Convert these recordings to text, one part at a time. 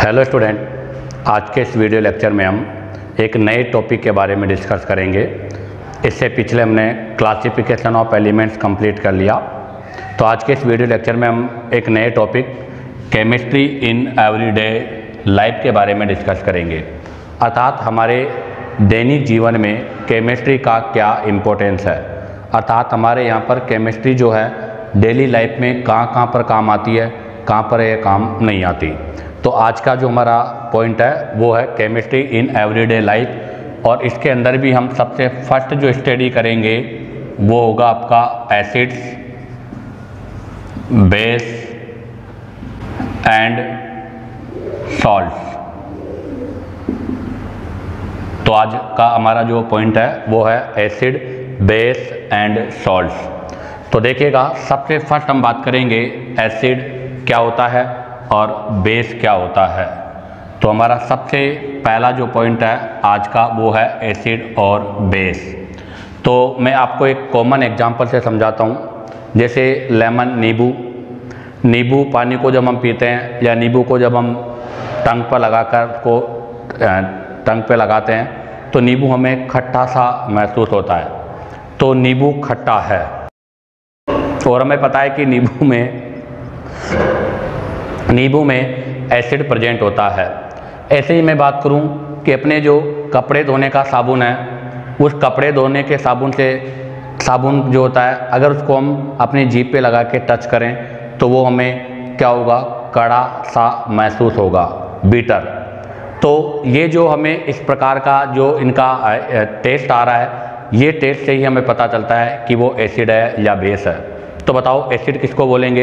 Hello student, आज के इस वीडियो लेक्चर में हम एक नए टॉपिक के बारे में डिस्कस करेंगे। इससे पिछले हमने क्लासिफिकेशन ऑफ एलिमेंट्स कंप्लीट कर लिया। तो आज के इस वीडियो लेक्चर में हम एक नए topic chemistry in everyday life के बारे में डिस्कस करेंगे, अर्थात हमारे दैनिक जीवन में केमिस्ट्री का क्या इम्पोर्टेंस है, अर्थात हमारे यहाँ पर केमिस्ट्री जो है डेली लाइफ में कहाँ पर काम आती है, कहाँ पर ये काम नहीं आती। तो आज का जो हमारा पॉइंट है वो है केमिस्ट्री इन एवरीडे लाइफ, और इसके अंदर भी हम सबसे फर्स्ट जो स्टडी करेंगे वो होगा आपका एसिड्स, बेस एंड सॉल्ट्स। तो आज का हमारा जो पॉइंट है वो है एसिड, बेस एंड सॉल्ट्स। तो देखिएगा, सबसे फर्स्ट हम बात करेंगे एसिड क्या होता है और बेस क्या होता है। तो हमारा सबसे पहला जो पॉइंट है आज का वो है एसिड और बेस। तो मैं आपको एक कॉमन एग्जांपल से समझाता हूँ। जैसे लेमन, नींबू पानी को जब हम पीते हैं या नींबू को जब हम टंग पर लगाकर उसको टंग पे लगाते हैं तो नींबू हमें खट्टा सा महसूस होता है। तो नींबू खट्टा है और हमें पता है कि नींबू में एसिड प्रेजेंट होता है। ऐसे ही मैं बात करूं कि अपने जो कपड़े धोने का साबुन है, उस कपड़े धोने के साबुन जो होता है, अगर उसको हम अपनी जीभ पे लगा के टच करें तो वो हमें क्या होगा, कड़ा सा महसूस होगा, बीटर। तो ये जो हमें इस प्रकार का जो इनका टेस्ट आ रहा है, ये टेस्ट से ही हमें पता चलता है कि वो एसिड है या बेस है। तो बताओ एसिड किसको बोलेंगे?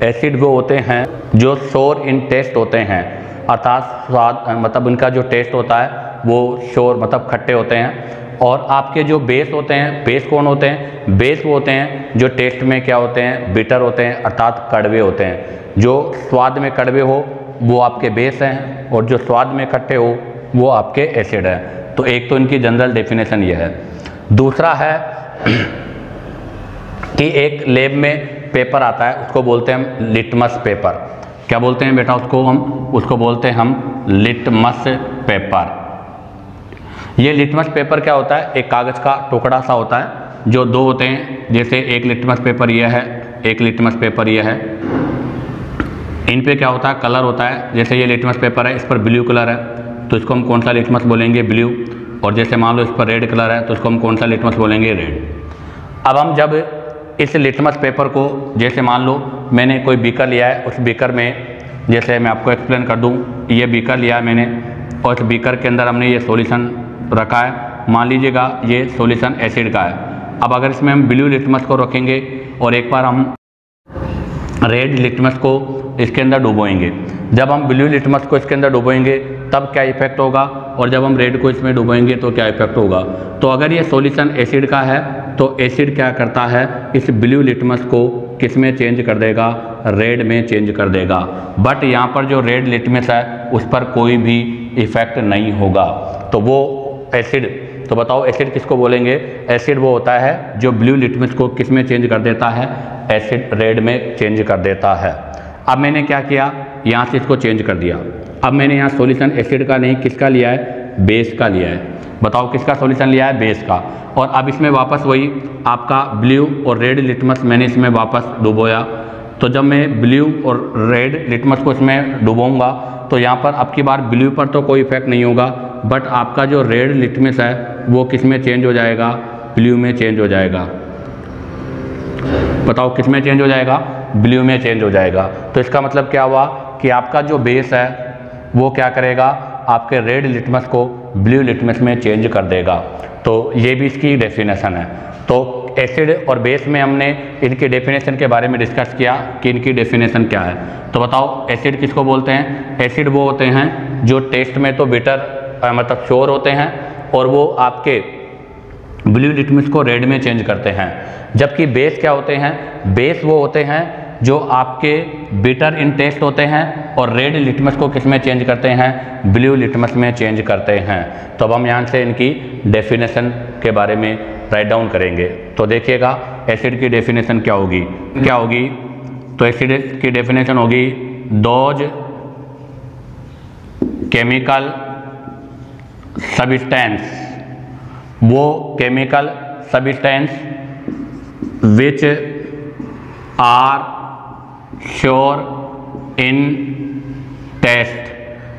एसिड वो होते हैं जो सोर इन टेस्ट होते हैं, अर्थात स्वाद मतलब उनका जो टेस्ट होता है वो शोर मतलब खट्टे होते हैं। और आपके जो बेस होते हैं, बेस कौन होते हैं? बेस वो होते हैं जो टेस्ट में क्या होते हैं, बिटर होते हैं, अर्थात कड़वे होते हैं। जो स्वाद में कड़वे हो वो आपके बेस हैं और जो स्वाद में खट्टे हो वो आपके एसिड हैं। तो एक तो इनकी जनरल डेफिनेशन ये है। दूसरा है कि एक लैब में पेपर आता है, उसको बोलते हैं हम लिटमस पेपर। क्या बोलते हैं बेटा उसको बोलते हैं हम लिटमस पेपर। ये लिटमस पेपर क्या होता है? एक कागज़ का टुकड़ा सा होता है जो दो होते हैं। जैसे एक लिटमस पेपर ये है, एक लिटमस पेपर ये है। इन पे क्या होता है, कलर होता है। जैसे ये लिटमस पेपर है, इस पर ब्लू कलर है तो इसको हम कौन सा लिटमस बोलेंगे? ब्लू। और जैसे मान लो इस पर रेड कलर है तो इसको हम कौन सा लिटमस बोलेंगे? रेड। अब हम जब इस लिटमस पेपर को, जैसे मान लो मैंने कोई बीकर लिया है, उस बीकर में, जैसे मैं आपको एक्सप्लेन कर दूं, ये बीकर लिया है मैंने और इस बीकर के अंदर हमने ये सॉल्यूशन रखा है। मान लीजिएगा ये सॉल्यूशन एसिड का है। अब अगर इसमें हम ब्लू लिटमस को रखेंगे और एक बार हम रेड लिटमस को इसके अंदर डुबोएंगे, जब हम ब्लू लिटमस को इसके अंदर डुबोएंगे तब क्या इफेक्ट होगा, और जब हम रेड को इसमें डुबोएंगे तो क्या इफेक्ट होगा। तो अगर ये सॉल्यूशन एसिड का है तो एसिड क्या करता है, इस ब्लू लिटमस को किस में चेंज कर देगा? रेड में चेंज कर देगा। बट यहाँ पर जो रेड लिटमस है उस पर कोई भी इफेक्ट नहीं होगा। तो वो एसिड, तो बताओ एसिड किसको बोलेंगे? एसिड वो होता है जो ब्लू लिटमस को किस में चेंज कर देता है? एसिड रेड में चेंज कर देता है। अब मैंने क्या किया, यहाँ से इसको चेंज कर दिया। अब मैंने यहाँ सॉल्यूशन एसिड का नहीं, किसका लिया है? बेस का लिया है। बताओ किसका सॉल्यूशन लिया है? बेस का। और अब इसमें वापस वही आपका ब्लू और रेड लिटमस मैंने इसमें वापस डुबोया। तो जब मैं ब्लू और रेड लिटमस को इसमें डुबोऊंगा तो यहाँ पर अब की बार ब्लू पर तो कोई इफेक्ट नहीं होगा, बट आपका जो रेड लिटमस है वो किस में चेंज हो जाएगा? ब्लू में चेंज हो जाएगा। बताओ किस में चेंज हो जाएगा? ब्लू में चेंज हो जाएगा। तो इसका मतलब क्या हुआ कि आपका जो बेस है वो क्या करेगा? आपके रेड लिटमस को ब्लू लिटमस में चेंज कर देगा। तो ये भी इसकी डेफिनेशन है। तो एसिड और बेस में हमने इनकी डेफिनेशन के बारे में डिस्कस किया कि इनकी डेफिनेशन क्या है। तो बताओ एसिड किसको बोलते हैं? एसिड वो होते हैं जो टेस्ट में तो बिटर मतलब शोर होते हैं और वो आपके ब्लू लिटमस को रेड में चेंज करते हैं। जबकि बेस क्या होते हैं? बेस वो होते हैं जो आपके बिटर इन टेस्ट होते हैं और रेड लिटमस को किस में चेंज करते हैं? ब्लू लिटमस में चेंज करते हैं। तो अब हम यहाँ से इनकी डेफिनेशन के बारे में राइट डाउन करेंगे। तो देखिएगा एसिड की डेफिनेशन क्या होगी? तो एसिड की डेफिनेशन होगी दोज केमिकल सब्सटेंस, वो chemical substance which are sour in taste,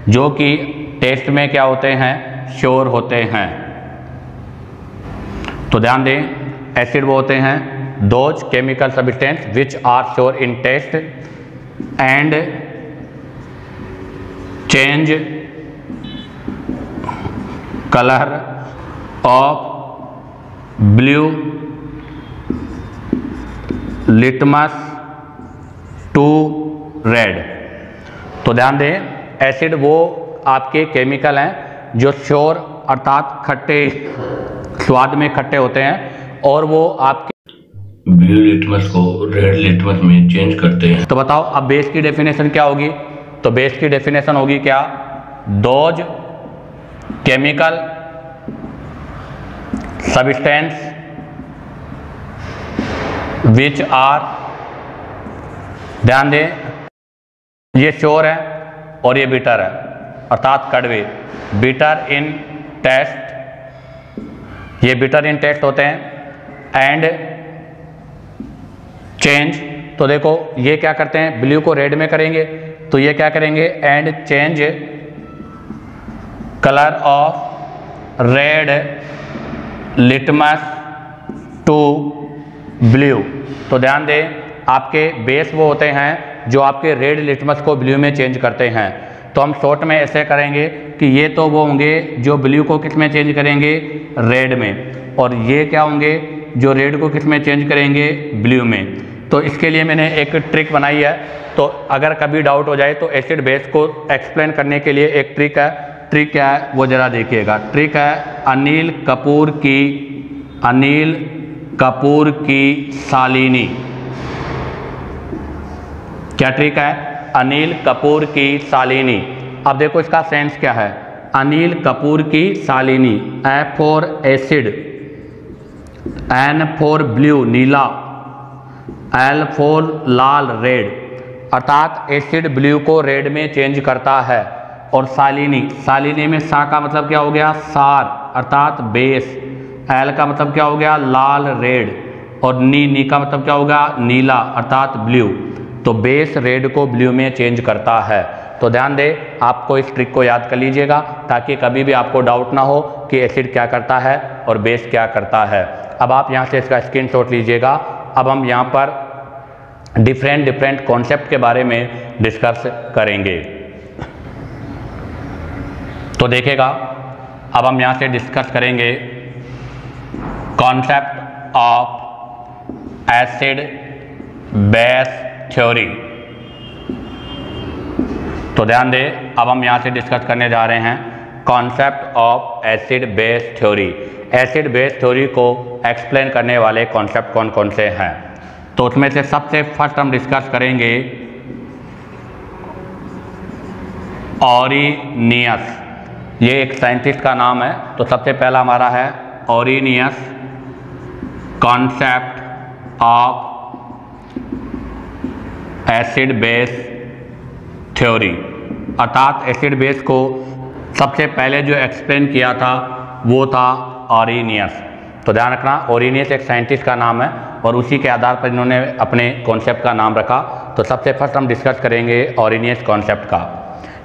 जो कि टेस्ट में क्या होते हैं, श्योर होते हैं। तो ध्यान दें, एसिड वो होते हैं those chemical substance which are sour in taste and change colour of blue litmus to red. तो ध्यान दें, एसिड वो आपके केमिकल हैं जो श्योर अर्थात खट्टे, स्वाद में खट्टे होते हैं और वो आपके ब्लू लिटमस को रेड लिटमस में चेंज करते हैं। तो बताओ अब बेस की डेफिनेशन क्या होगी? तो बेस की डेफिनेशन होगी क्या, those chemical substance which are, ध्यान दें ये श्योर है और ये बिटर है अर्थात कड़वे, बिटर इन टेस्ट, ये बिटर इन टेस्ट होते हैं एंड चेंज। तो देखो ये क्या करते हैं, ब्लू को रेड में करेंगे तो ये क्या करेंगे, and change colour of red litmus to blue. तो ध्यान दें, आपके बेस वो होते हैं जो आपके रेड लिटमस को ब्लू में चेंज करते हैं। तो हम शॉर्ट में ऐसे करेंगे कि ये तो वो होंगे जो ब्लू को किस में चेंज करेंगे, रेड में, और ये क्या होंगे जो रेड को किस में चेंज करेंगे, ब्लू में। तो इसके लिए मैंने एक ट्रिक बनाई है, तो अगर कभी डाउट हो जाए तो एसिड बेस को एक्सप्लेन करने के लिए एक ट्रिक है। ट्रिक क्या है वो जरा देखिएगा। ट्रिक है अनिल कपूर की सालिनी। क्या ट्रिक है, अनिल कपूर की सालिनी। अब देखो इसका सेंस क्या है, अनिल कपूर की Salini, A for acid, N for blue नीला, एल फॉर लाल रेड, अर्थात एसिड ब्लू को रेड में चेंज करता है। और सालिनी में सा का मतलब क्या हो गया, सार अर्थात बेस, एल का मतलब क्या हो गया, लाल रेड, और नी का मतलब क्या होगा, नीला अर्थात ब्लू। तो बेस रेड को ब्लू में चेंज करता है। तो ध्यान दें, आपको इस ट्रिक को याद कर लीजिएगा ताकि कभी भी आपको डाउट ना हो कि एसिड क्या करता है और बेस क्या करता है। अब आप यहाँ से इसका स्क्रीनशॉट लीजिएगा। अब हम यहाँ पर डिफरेंट कॉन्सेप्ट के बारे में डिस्कस करेंगे। तो देखिएगा, अब हम यहाँ से डिस्कस करेंगे concept of acid base theory. तो ध्यान दें, अब हम यहाँ से डिस्कस करने जा रहे हैं concept of acid base theory. Acid base theory को एक्सप्लेन करने वाले कॉन्सेप्ट कौन कौन से हैं? तो उसमें से सबसे फर्स्ट हम डिस्कस करेंगे ऑरिनियस। ये एक साइंटिस्ट का नाम है। तो सबसे पहला हमारा है Arrhenius, concept of acid base theory, अर्थात एसिड बेस को सबसे पहले जो एक्सप्लेन किया था वो था ऑरिनियस। तो ध्यान रखना, ऑरिनियस एक साइंटिस्ट का नाम है और उसी के आधार पर इन्होंने अपने कॉन्सेप्ट का नाम रखा। तो सबसे फर्स्ट हम डिस्कस करेंगे ऑरिनियस कॉन्सेप्ट का।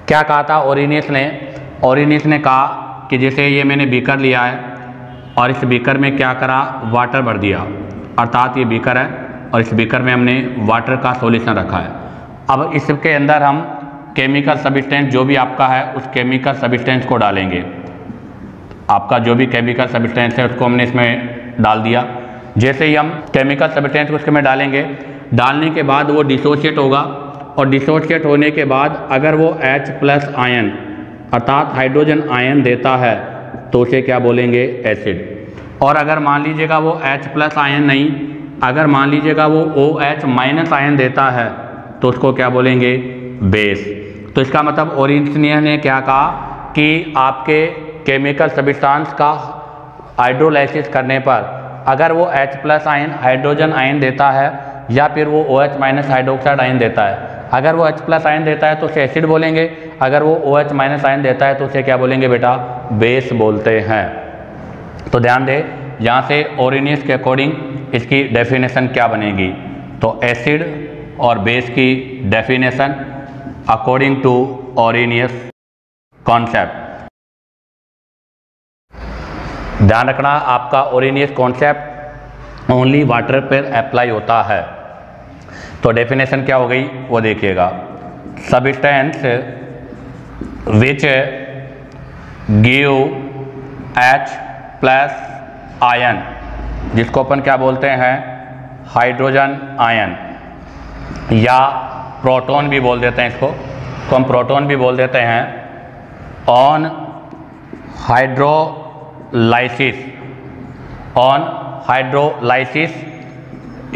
क्या कहा था ऑरिनियस ने? ऑरिनियस ने कहा कि जैसे ये मैंने बीकर लिया है और इस बीकर में क्या करा, वाटर भर दिया, अर्थात ये बीकर है और इस बीकर में हमने वाटर का सॉल्यूशन रखा है। अब इसके अंदर हम केमिकल सब्सटेंस जो भी आपका है उस केमिकल सब्सटेंस को डालेंगे। आपका जो भी केमिकल सब्सटेंस है उसको हमने इसमें डाल दिया। जैसे ही हम केमिकल सब्सटेंस को उसके में डालेंगे, डालने के बाद वो डिसोशिएट होगा और डिसोशिएट होने के बाद अगर वो H+ आयन अर्थात हाइड्रोजन आयन देता है तो उसे क्या बोलेंगे, एसिड। और अगर मान लीजिएगा वो H+ आयन नहीं, अगर मान लीजिएगा वो OH- आयन देता है तो उसको क्या बोलेंगे, बेस। तो इसका मतलब ऑरिनियस ने क्या कहा कि आपके केमिकल सब्सटेंस का हाइड्रोलाइसिस करने पर अगर वो H+ आयन हाइड्रोजन आयन देता है या फिर वो OH- हाइड्रोक्साइड आयन देता है अगर वो H प्लस आयन देता है तो उसे एसिड बोलेंगे, अगर वो OH माइनस आयन देता है तो उसे क्या बोलेंगे बेटा, बेस बोलते हैं। तो ध्यान दे, यहाँ से ओरिनियस के अकॉर्डिंग इसकी डेफिनेशन क्या बनेगी, तो एसिड और बेस की डेफिनेशन अकॉर्डिंग टू ओरिनियस कॉन्सेप्ट। ध्यान रखना, आपका ओरिनियस कॉन्सेप्ट ओनली वाटर पर अप्लाई होता है। तो डेफिनेशन क्या हो गई वो देखिएगा, substance which give H plus ion, जिसको अपन क्या बोलते हैं, हाइड्रोजन आयन या प्रोटॉन भी बोल देते हैं इसको, तो हम प्रोटॉन भी बोल देते हैं, on hydrolysis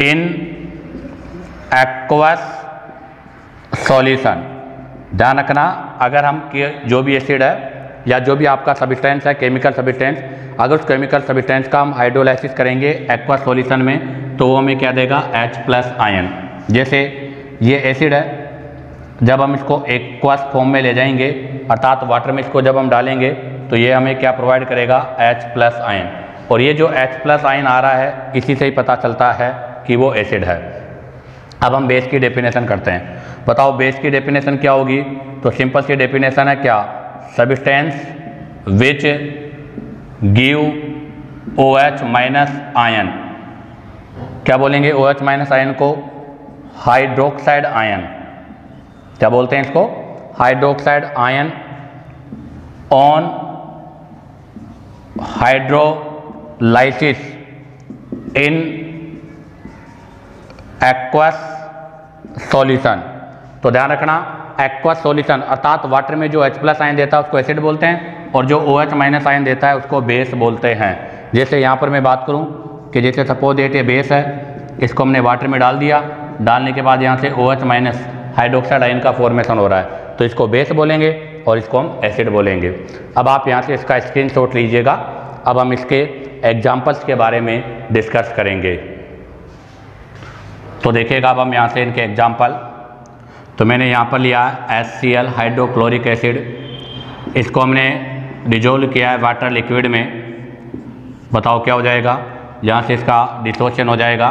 in aqueous solution. ध्यान रखना, अगर हम जो भी एसिड है या जो भी आपका सब्सटेंस है, केमिकल सब्सटेंस, अगर उस केमिकल सब्सटेंस का हम हाइड्रोलाइसिस करेंगे एक्वस सॉल्यूशन में तो वो हमें क्या देगा, H प्लस आयन। जैसे ये एसिड है, जब हम इसको एक्वस फॉर्म में ले जाएंगे अर्थात वाटर में इसको जब हम डालेंगे तो ये हमें क्या प्रोवाइड करेगा, H प्लस आयन। और ये जो H प्लस आयन आ रहा है इसी से ही पता चलता है कि वो एसिड है। अब हम बेस की डेफिनेशन करते हैं। बताओ बेस की डेफिनेशन क्या होगी, तो सिंपल सी डेफिनेशन है क्या, substance which give OH minus ion, क्या बोलेंगे, OH माइनस आयन को हाइड्रोक्साइड आयन, क्या बोलते हैं इसको, hydroxide ion on hydrolysis in aqueous solution. तो ध्यान रखना, एक्वस सॉल्यूशन अर्थात वाटर में जो H प्लस आयन देता है उसको एसिड बोलते हैं और जो OH माइनस आयन देता है उसको बेस बोलते हैं। जैसे यहाँ पर मैं बात करूँ कि जैसे सपोज ये बेस है, इसको हमने वाटर में डाल दिया, डालने के बाद यहाँ से OH माइनस हाइड्रोक्साइड आयन का फॉर्मेशन हो रहा है तो इसको बेस बोलेंगे और इसको हम एसिड बोलेंगे। अब आप यहाँ से इसका स्क्रीनशॉट लीजिएगा। अब हम इसके एग्जाम्पल्स के बारे में डिस्कस करेंगे। तो देखिएगा अब हम यहाँ से इनके एग्जाम्पल, तो मैंने यहाँ पर लिया HCl हाइड्रोक्लोरिक एसिड, इसको हमने डिजोल्व किया है वाटर लिक्विड में। बताओ क्या हो जाएगा, यहाँ से इसका डिसोशन हो जाएगा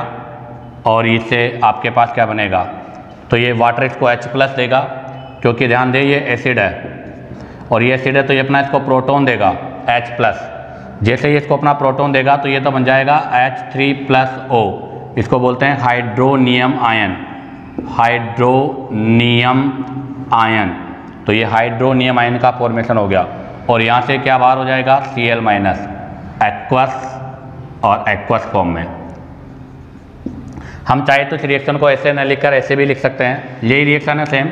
और इससे आपके पास क्या बनेगा, तो ये वाटर इसको H प्लस देगा क्योंकि ध्यान दे ये एसिड है और ये एसिड है तो ये अपना इसको प्रोटॉन देगा H प्लस। जैसे ही इसको अपना प्रोटॉन देगा तो ये तो बन जाएगा H3+O, इसको बोलते हैं हाइड्रोनियम आयन, हाइड्रोनियम आयन। तो ये हाइड्रोनियम आयन का फॉर्मेशन हो गया और यहाँ से क्या बाहर हो जाएगा, Cl माइनस, एक्वस और एक्वस फॉर्म में। हम चाहे तो इस रिएक्शन को ऐसे न लिखकर ऐसे भी लिख सकते हैं, यही रिएक्शन है सेम।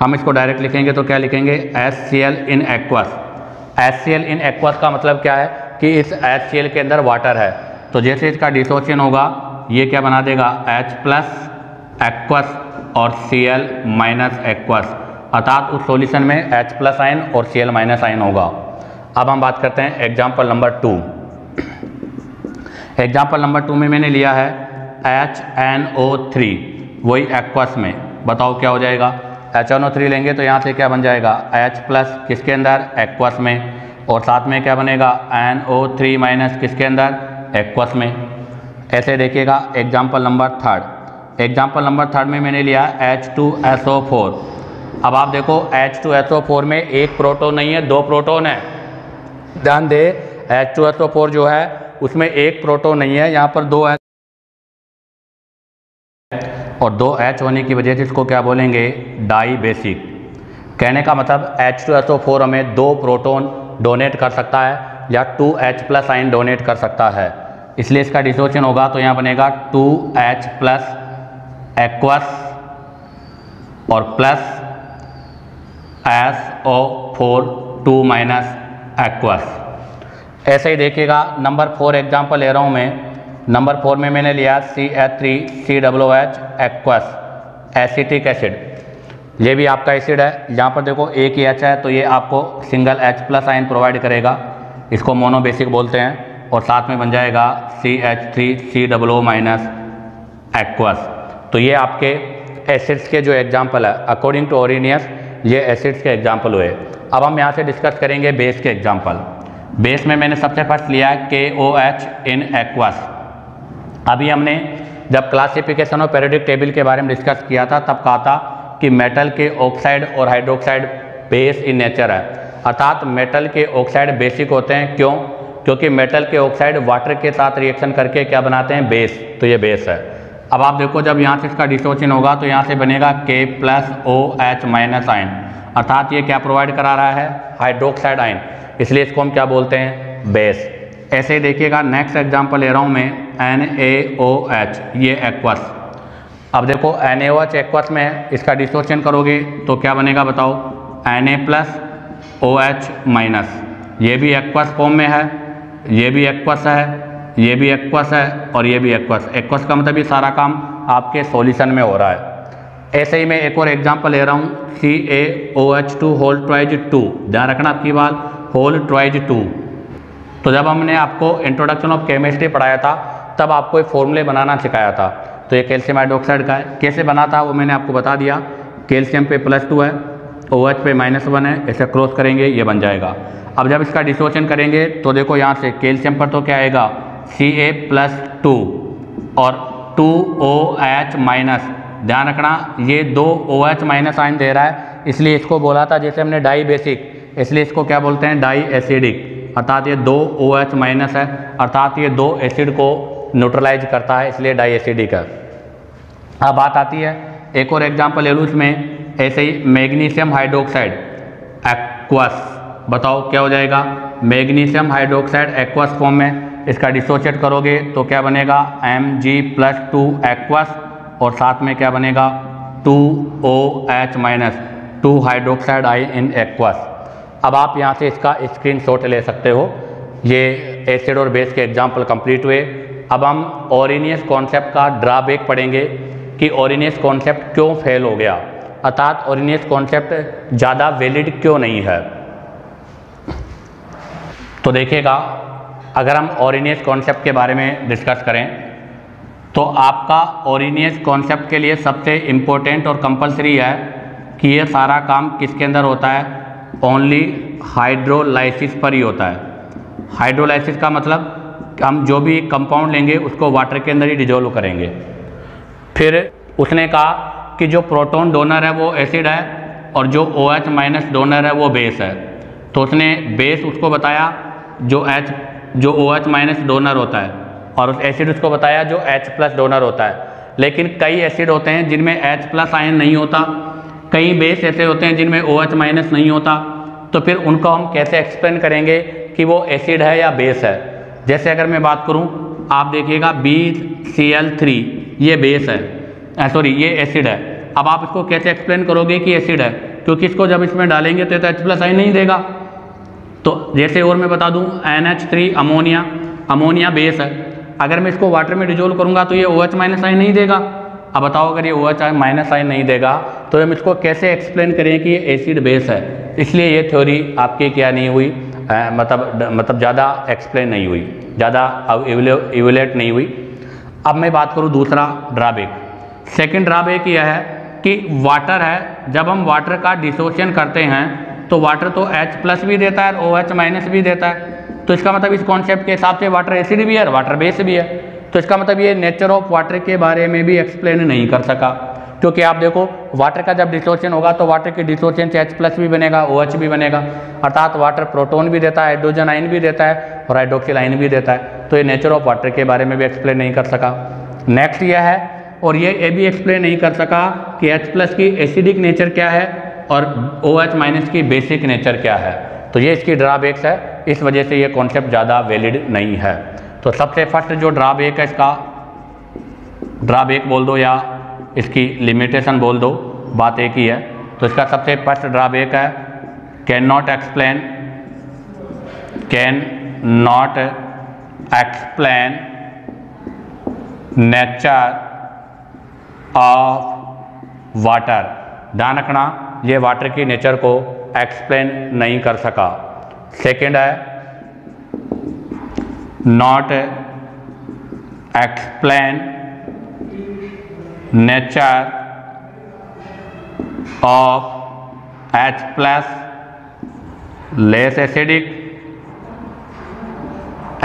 हम इसको डायरेक्ट लिखेंगे तो क्या लिखेंगे, HCl in aqueous. HCl in aqueous का मतलब क्या है कि इस HCl के अंदर वाटर है, तो जैसे इसका डिसोसिएशन होगा ये क्या बना देगा, H प्लस एक्वस और Cl माइनस एक्वस, अर्थात उस सॉल्यूशन में H प्लस आयन और Cl माइनस आयन होगा। अब हम बात करते हैं एग्जाम्पल नंबर 2। एग्जाम्पल नंबर 2 में मैंने लिया है HNO3, वही एक्वस में। बताओ क्या हो जाएगा, HNO3 लेंगे तो यहाँ से क्या बन जाएगा, H प्लस किसके अंदर, एक्वस में, और साथ में क्या बनेगा, NO3 माइनस किसके अंदर, एक्वस में। ऐसे देखिएगा एग्जाम्पल नंबर 3। एग्जाम्पल नंबर 3 में मैंने लिया H2SO4। अब आप देखो H2SO4 में एक प्रोटॉन नहीं है, दो प्रोटॉन है। ध्यान दे, H2SO4 जो है उसमें एक प्रोटॉन नहीं है, यहाँ पर दो है और दो H होने की वजह से इसको क्या बोलेंगे, डाई बेसिक। कहने का मतलब H2SO4 हमें दो प्रोटॉन डोनेट कर सकता है या 2H प्लस आयन डोनेट कर सकता है, इसलिए इसका डिसोसिएशन होगा तो यहाँ बनेगा 2H प्लस एक्वस और प्लस SO4 2 माइनस एक्वस। ऐसे ही देखिएगा नंबर 4 एग्जाम्पल ले रहा हूँ मैं। नंबर 4 में मैंने लिया CH3COOH एक्वस एसिटिक एसिड। ये भी आपका एसिड है, यहाँ पर देखो एक ही H है तो ये आपको single H plus ion provide करेगा, इसको मोनो बेसिक बोलते हैं, और साथ में बन जाएगा CH3COO माइनस एक्वस। तो ये आपके एसिड्स के जो एग्जाम्पल है अकॉर्डिंग टू ओरिनियस, ये एसिड्स के एग्जाम्पल हुए। अब हम यहाँ से डिस्कस करेंगे बेस के एग्जाम्पल। बेस में मैंने सबसे फर्स्ट लिया है KOH इन एक्वस। अभी हमने जब क्लासिफिकेशन ऑफ पीरियोडिक टेबल के बारे में डिस्कस किया था तब कहा था कि मेटल के ऑक्साइड और हाइड्रोक्साइड बेस इन नेचर है, अर्थात मेटल के ऑक्साइड बेसिक होते हैं। क्यों? क्योंकि मेटल के ऑक्साइड वाटर के साथ रिएक्शन करके क्या बनाते हैं? बेस। तो ये बेस है। अब आप देखो जब यहाँ से इसका डिसोसिएशन होगा तो यहाँ से बनेगा K+OH- आयन, अर्थात ये क्या प्रोवाइड करा रहा है? हाइड्रोक्साइड आयन, इसलिए इसको हम क्या बोलते हैं? बेस। ऐसे ही देखिएगा नेक्स्ट एग्जांपल ले रहा हूँ मैं NaOH, ये एक्वस। अब देखो NaOH एक्वस में इसका डिसोसिएशन करोगे तो क्या बनेगा बताओ? Na+OH-, ये भी एक्वस फॉर्म में है, ये भी एक्वस है, ये भी एक्वस है और ये भी एक्वस। एक्वस का मतलब ये सारा काम आपके सॉल्यूशन में हो रहा है। ऐसे ही मैं एक और एग्जांपल ले रहा हूँ CaOH2 ध्यान रखना आपकी बात, (2). तो जब हमने आपको इंट्रोडक्शन ऑफ केमिस्ट्री पढ़ाया था तब आपको एक फॉर्मूले बनाना सिखाया था। तो ये कैल्शियम हाइड्रोक्साइड का है, कैसे बना था वो मैंने आपको बता दिया। कैल्शियम पे +2 है, OH पे -1 है, ऐसे क्रॉस करेंगे ये बन जाएगा। अब जब इसका डिसोसिएशन करेंगे तो देखो यहाँ से कैल्शियम पर तो क्या आएगा? Ca+2 और 2OH-। ध्यान रखना ये 2 OH- आयन दे रहा है, इसलिए इसको बोला था जैसे हमने डाई बेसिक, इसलिए इसको क्या बोलते हैं? डाई एसिडिक, अर्थात ये 2 OH- है, अर्थात ये 2 एसिड को न्यूट्रलाइज करता है, इसलिए डाई एसिडिक है। अब बात आती है एक और एग्जांपल ले लूँ इसमें, ऐसे ही मैग्नीशियम हाइड्रोक्साइड एक्वस। बताओ क्या हो जाएगा? मैग्नीशियम हाइड्रोक्साइड एक्वस फॉर्म में इसका डिसोसिएट करोगे तो क्या बनेगा? Mg+2 एक्वस और साथ में क्या बनेगा? 2OH-, 2 hydroxide ion in aqueous. अब आप यहाँ से इसका स्क्रीनशॉट ले सकते हो। ये एसिड और बेस के एग्जाम्पल कंप्लीट हुए। अब हम ओरिनियस कॉन्सेप्ट का ड्रॉबैक पढ़ेंगे कि ओरिनियस कॉन्सेप्ट क्यों फेल हो गया, अर्थात ओरिनियस कॉन्सेप्ट ज़्यादा वैलिड क्यों नहीं है। तो देखिएगा अगर हम ओरिनियस कॉन्सेप्ट के बारे में डिस्कस करें तो आपका ओरिनियस कॉन्सेप्ट के लिए सबसे इम्पोर्टेंट और कंपलसरी है कि ये सारा काम किसके अंदर होता है? ओनली हाइड्रोलाइसिस पर ही होता है। हाइड्रोलाइसिस का मतलब हम जो भी कंपाउंड लेंगे उसको वाटर के अंदर ही डिजोल्व करेंगे। फिर उसने कहा कि जो प्रोटॉन डोनर है वो एसिड है और जो OH- डोनर है वो बेस है। तो उसने बेस उसको बताया जो OH- डोनर होता है और उस एसिड उसको बताया जो H+ डोनर होता है। लेकिन कई एसिड होते हैं जिनमें H+ आयन नहीं होता, कई बेस ऐसे होते हैं जिनमें OH- नहीं होता। तो फिर उनको हम कैसे एक्सप्लेन करेंगे कि वो एसिड है या बेस है? जैसे अगर मैं बात करूं, आप देखिएगा BCl3 ये बेस है, सॉरी ये एसिड है। अब आप इसको कैसे एक्सप्लेन करोगे कि एसिड है? क्योंकि इसको जब इसमें डालेंगे तो H+ आयन नहीं देगा। तो जैसे और मैं बता दूं NH3 अमोनिया बेस है, अगर मैं इसको वाटर में डिजोल्व करूंगा तो ये OH- आयन नहीं देगा। अब बताओ अगर ये OH- आयन नहीं देगा तो हम इसको कैसे एक्सप्लेन करें कि ये एसिड बेस है? इसलिए ये थ्योरी आपकी क्या नहीं हुई, मतलब ज़्यादा एक्सप्लेन नहीं हुई, ज़्यादा इवेल्युएट नहीं हुई। अब मैं बात करूँ दूसरा ड्रॉबैक। सेकंड ड्रॉबैक यह है कि वाटर है, जब हम वाटर का डिसोसिएशन करते हैं तो वाटर तो H+ भी देता है और OH- भी देता है। तो इसका मतलब इस कॉन्सेप्ट के हिसाब से वाटर एसिड भी है और वाटर बेस भी है। तो इसका मतलब ये नेचर ऑफ वाटर के बारे में भी एक्सप्लेन नहीं कर सका, क्योंकि आप देखो वाटर का जब डिसोसिएशन होगा तो वाटर के डिसोसिएशन से H+ भी बनेगा, OH भी बनेगा, अर्थात वाटर प्रोटोन भी देता है, हाइड्रोजन आयन भी देता है और हाइड्रोक्सिल आयन भी देता है। तो ये नेचर ऑफ वाटर के बारे में भी एक्सप्लेन नहीं कर सका। नेक्स्ट यह है, और ये भी एक्सप्लेन नहीं कर सका कि H+ की एसिडिक नेचर क्या है और OH- की बेसिक नेचर क्या है। तो ये इसकी ड्रॉबैक्स है, इस वजह से ये कॉन्सेप्ट ज़्यादा वैलिड नहीं है। तो सबसे फर्स्ट जो ड्रॉबैक है, इसका ड्रॉबैक बोल दो या इसकी लिमिटेशन बोल दो, बात एक ही है। तो इसका सबसे फर्स्ट ड्रॉबैक है can not explain nature of water. ध्यान रखना ये वाटर की नेचर को एक्सप्लेन नहीं कर सका। सेकंड है not explain nature of H plus less acidic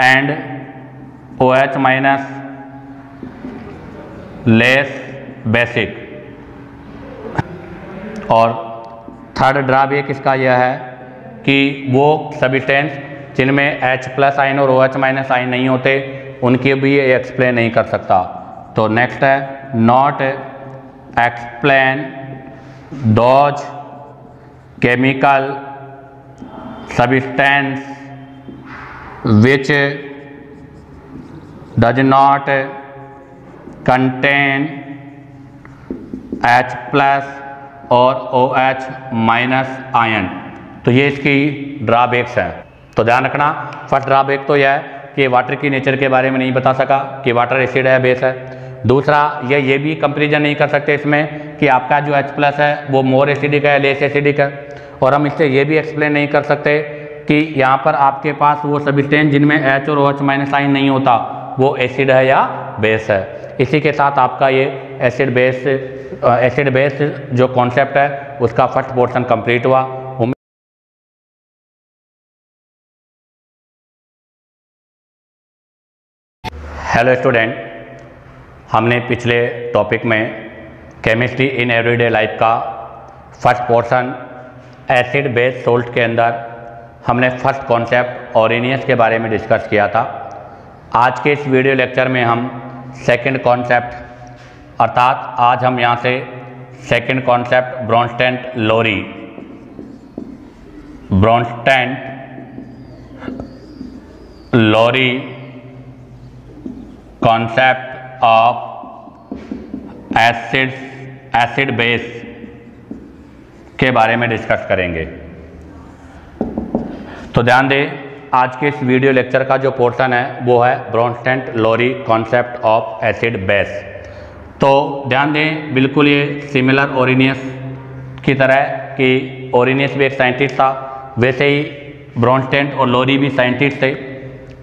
and OH minus less basic. और थर्ड ड्रॉबैक इसका यह है कि वो सब्सटेंस जिनमें H प्लस आयन और OH माइनस आयन नहीं होते उनके भी ये एक्सप्लेन नहीं कर सकता। तो नेक्स्ट है not explain those chemical substance which does not contain H plus और OH माइनस आयन। तो ये इसकी ड्रॉबैक्स हैं। तो ध्यान रखना, फर्स्ट ड्रॉबैक तो यह है कि वाटर की नेचर के बारे में नहीं बता सका कि वाटर एसिड है बेस है। दूसरा ये भी कंपेरिजन नहीं कर सकते इसमें कि आपका जो H प्लस है वो मोर एसिडिक है लेस एसिडिक है। और हम इससे ये भी एक्सप्लेन नहीं कर सकते कि यहाँ पर आपके पास वो सब्सटेंस जिनमें H और OH माइनस आयन नहीं होता वो एसिड है या बेस है। इसी के साथ आपका ये एसिड बेस जो कॉन्सेप्ट है उसका फर्स्ट पोर्शन कंप्लीट हुआ। हेलो स्टूडेंट, हमने पिछले टॉपिक में केमिस्ट्री इन एवरीडे लाइफ का first portion acid base salt के अंदर हमने फर्स्ट कॉन्सेप्ट ऑरिनियस के बारे में डिस्कस किया था। आज के इस वीडियो लेक्चर में हम सेकंड कॉन्सेप्ट अर्थात आज हम यहाँ से second concept Bronsted Lowry concept of acid base के बारे में डिस्कस करेंगे। तो ध्यान दें, आज के इस वीडियो लेक्चर का जो पोर्शन है वो है ब्रोंस्टेंट Lowry concept of acid base. तो ध्यान दें, बिल्कुल ये सिमिलर ओरिनियस की तरह कि ओरिनियस भी एक साइंटिस्ट था, वैसे ही ब्रोंस्टेंट और लोरी भी साइंटिस्ट थे।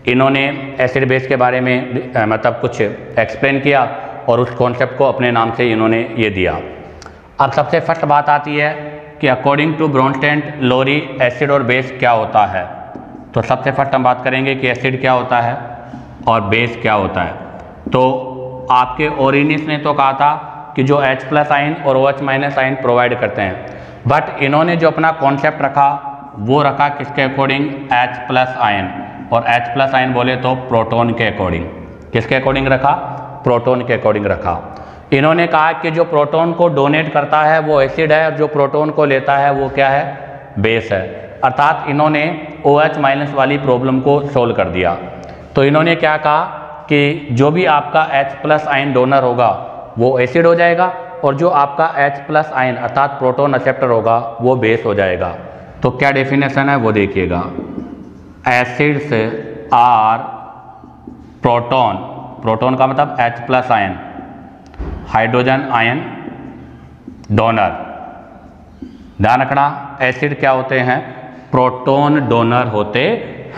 इन्होंने एसिड बेस के बारे में मतलब कुछ एक्सप्लेन किया और उस कॉन्सेप्ट को अपने नाम से इन्होंने ये दिया। अब सबसे फर्स्ट बात आती है कि अकॉर्डिंग टू ब्रोंस्टेंट लोरी एसिड और बेस क्या होता है। तो सबसे फर्स्ट हम बात करेंगे कि एसिड क्या होता है और बेस क्या होता है। तो आपके ओरिनियस ने तो कहा था कि जो H प्लस आयन और OH माइनस आयन प्रोवाइड करते हैं, बट इन्होंने जो अपना कॉन्सेप्ट रखा वो रखा किसके अकॉर्डिंग, H प्लस आयन। और H प्लस आयन बोले तो प्रोटॉन के अकॉर्डिंग। किसके अकॉर्डिंग रखा, प्रोटॉन के अकॉर्डिंग रखा। इन्होंने कहा कि जो प्रोटॉन को डोनेट करता है वो एसिड है और जो प्रोटॉन को लेता है वो क्या है, बेस है। अर्थात इन्होंने OH माइनस वाली प्रॉब्लम को सोल्व कर दिया। तो इन्होंने क्या कहा कि जो भी आपका H प्लस आयन डोनर होगा वो एसिड हो जाएगा और जो आपका H प्लस आयन अर्थात प्रोटॉन एक्सेप्टर होगा वो बेस हो जाएगा। तो क्या डेफिनेशन है वो देखिएगा, एसिड्स आर प्रोटॉन का मतलब H plus ion hydrogen ion donor. ध्यान रखना, एसिड क्या होते हैं, प्रोटॉन डोनर होते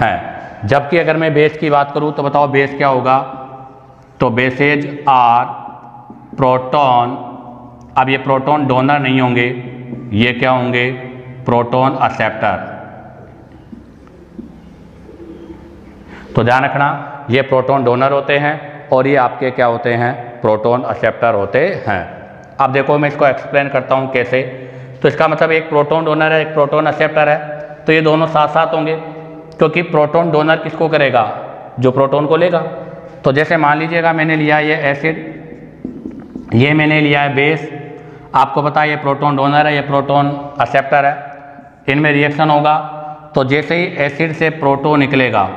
हैं। जबकि अगर मैं बेस की बात करूं तो बताओ बेस क्या होगा, तो बेसेज आर प्रोटॉन। अब ये प्रोटॉन डोनर नहीं होंगे, ये क्या होंगे, प्रोटॉन एक्सेप्टर। तो ध्यान रखना, ये प्रोटॉन डोनर होते हैं और ये आपके क्या होते हैं, प्रोटॉन एक्सेप्टर होते हैं। अब देखो मैं इसको एक्सप्लेन करता हूँ कैसे। तो इसका मतलब एक प्रोटॉन डोनर है, एक प्रोटॉन एक्सेप्टर है, तो ये दोनों साथ साथ होंगे क्योंकि प्रोटॉन डोनर किसको करेगा, जो प्रोटॉन को लेगा। तो जैसे मान लीजिएगा मैंने लिया ये एसिड, ये मैंने लिया है बेस। आपको पता है ये प्रोटॉन डोनर है, ये प्रोटॉन एक्सेप्टर है, इनमें रिएक्शन होगा। तो जैसे ही एसिड से प्रोटॉन निकलेगा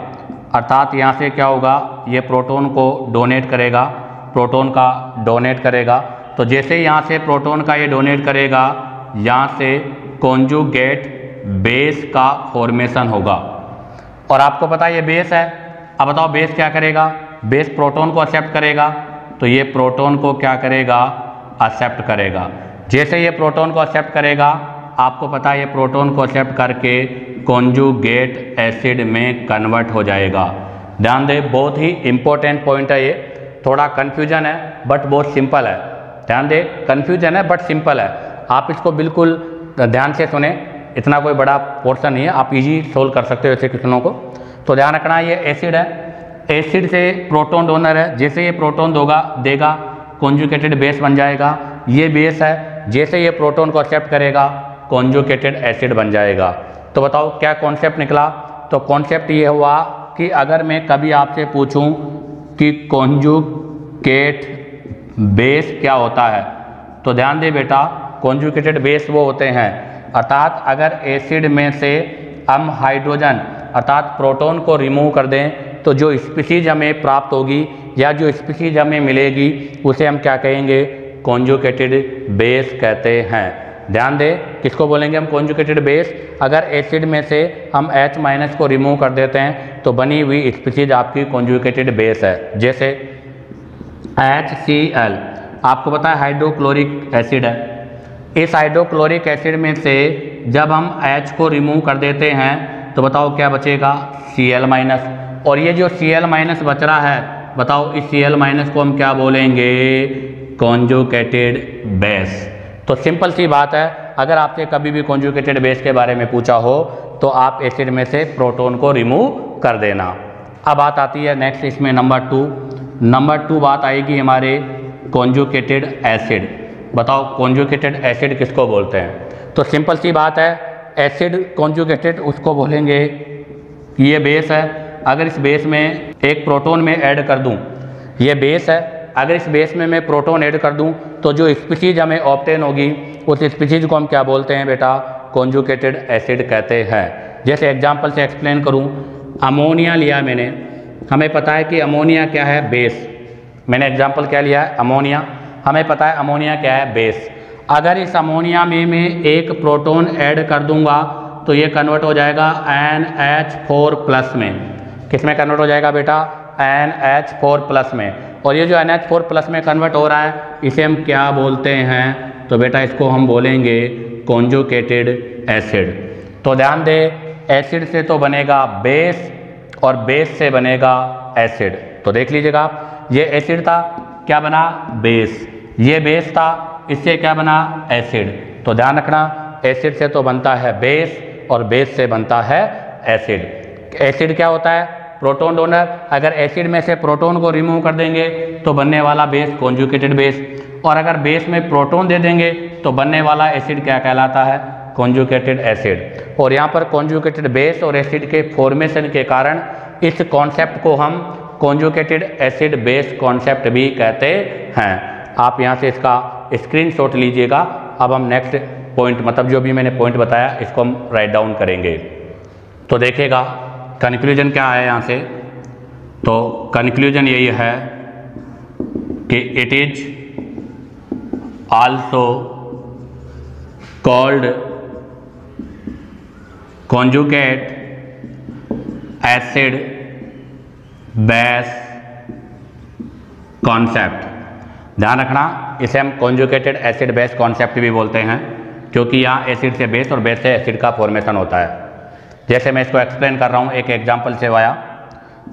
अर्थात यहाँ से क्या होगा, ये प्रोटॉन को डोनेट करेगा, प्रोटॉन का डोनेट करेगा। तो जैसे ही यहाँ से प्रोटॉन का ये डोनेट करेगा, यहाँ से कॉन्जुगेट बेस का फॉर्मेशन होगा। और आपको पता है ये बेस है। अब बताओ बेस क्या करेगा, बेस प्रोटॉन को एक्सेप्ट करेगा, तो ये प्रोटॉन को क्या करेगा, एक्सेप्ट करेगा। जैसे ये प्रोटॉन को एक्सेप्ट करेगा, आपको पता है ये प्रोटॉन को एक्सेप्ट करके कॉन्जुगेट एसिड में कन्वर्ट हो जाएगा। ध्यान दें, बहुत ही इंपॉर्टेंट पॉइंट है ये। थोड़ा कन्फ्यूजन है बट बहुत सिंपल है। ध्यान दें, कन्फ्यूजन है बट सिंपल है। आप इसको बिल्कुल ध्यान से सुने, इतना कोई बड़ा पोर्शन नहीं है, आप इजी सोल्व कर सकते हो ऐसे क्वेश्चनों को। तो ध्यान रखना ये एसिड है, एसिड से प्रोटॉन डोनर है, जैसे ये प्रोटॉन देगा कॉन्जुगेटेड बेस बन जाएगा। ये बेस है, जैसे ये प्रोटॉन को एक्सेप्ट करेगा कॉन्जुगेटेड एसिड बन जाएगा। तो बताओ क्या कॉन्सेप्ट निकला? तो कॉन्सेप्ट ये हुआ कि अगर मैं कभी आपसे पूछूं कि कॉन्जुगेट बेस क्या होता है, तो ध्यान दे बेटा, कॉन्जुगेटेड बेस वो होते हैं, अर्थात अगर एसिड में से हम हाइड्रोजन अर्थात प्रोटॉन को रिमूव कर दें तो जो स्पीशीज हमें प्राप्त होगी या जो स्पीशीज हमें मिलेगी उसे हम क्या कहेंगे? कॉन्जुगेटेड बेस कहते हैं। ध्यान दें, किसको बोलेंगे हम कॉन्जुगेटेड बेस? अगर एसिड में से हम H- को रिमूव कर देते हैं तो बनी हुई स्पीशीज आपकी कॉन्जुगेटेड बेस है। जैसे HCl आपको पता है हाइड्रोक्लोरिक एसिड है, इस हाइड्रोक्लोरिक एसिड में से जब हम H को रिमूव कर देते हैं तो बताओ क्या बचेगा? Cl-, और ये जो Cl- बच रहा है, बताओ इस Cl- को हम क्या बोलेंगे? Conjugated base. तो सिंपल सी बात है, अगर आपसे कभी भी कॉन्जुगेटेड बेस के बारे में पूछा हो तो आप एसिड में से प्रोटॉन को रिमूव कर देना। अब बात आती है नेक्स्ट इसमें नंबर 2 बात आएगी हमारे कॉन्जुगेटेड एसिड। बताओ कॉन्जुगेटेड एसिड किसको बोलते हैं? तो सिंपल सी बात है, एसिड कॉन्जुगेटेड उसको बोलेंगे, ये बेस है, अगर इस बेस में एक प्रोटॉन में ऐड कर दूं, ये बेस है, अगर इस बेस में मैं प्रोटॉन ऐड कर दूं तो जो स्पीशीज हमें ऑब्टेन होगी उस स्पीशीज को हम क्या बोलते हैं बेटा? कॉन्जुगेटेड एसिड कहते हैं। जैसे एग्जांपल से एक्सप्लेन करूं, अमोनिया लिया मैंने, हमें पता है कि अमोनिया क्या है? बेस। मैंने एग्जांपल क्या लिया है? अमोनिया। हमें पता है अमोनिया क्या है? बेस। अगर इस अमोनिया में मैं एक प्रोटॉन ऐड कर दूंगा तो ये कन्वर्ट हो जाएगा NH4+ में। किस में कन्वर्ट हो जाएगा बेटा? NH4+ में। और ये जो NH4+ में कन्वर्ट हो रहा है इसे हम क्या बोलते हैं? तो बेटा इसको हम बोलेंगे कॉन्जुगेटेड एसिड। तो ध्यान दे, एसिड से तो बनेगा बेस और बेस से बनेगा एसिड। तो देख लीजिएगा, ये एसिड था, क्या बना? बेस। ये बेस था, इससे क्या बना? एसिड। तो ध्यान रखना, एसिड से तो बनता है बेस और बेस से बनता है एसिड। एसिड क्या होता है? Proton donor. अगर एसिड में से प्रोटॉन को रिमूव कर देंगे तो बनने वाला बेस कॉन्जुगेटेड बेस, और अगर बेस में प्रोटॉन दे देंगे तो बनने वाला एसिड क्या कहलाता है? Conjugated acid. और यहाँ पर कॉन्जुगेटेड बेस और एसिड के फॉर्मेशन के कारण इस कॉन्सेप्ट को हम कॉन्जुगेटेड एसिड बेस कॉन्सेप्ट भी कहते हैं। आप यहाँ से इसका स्क्रीनशॉट लीजिएगा। अब हम नेक्स्ट पॉइंट, मतलब जो भी मैंने पॉइंट बताया इसको हम राइट डाउन करेंगे। तो देखिएगा कंक्लूजन क्या है यहाँ से। तो कंक्लूजन यही है कि it is also called conjugate acid base concept. ध्यान रखना, इसे हम कॉन्जुगेटेड एसिड बेस कॉन्सेप्ट भी बोलते हैं, क्योंकि यहाँ एसिड से बेस और बेस से एसिड का फॉर्मेशन होता है। जैसे मैं इसको एक्सप्लेन कर रहा हूँ एक एग्जांपल से आया,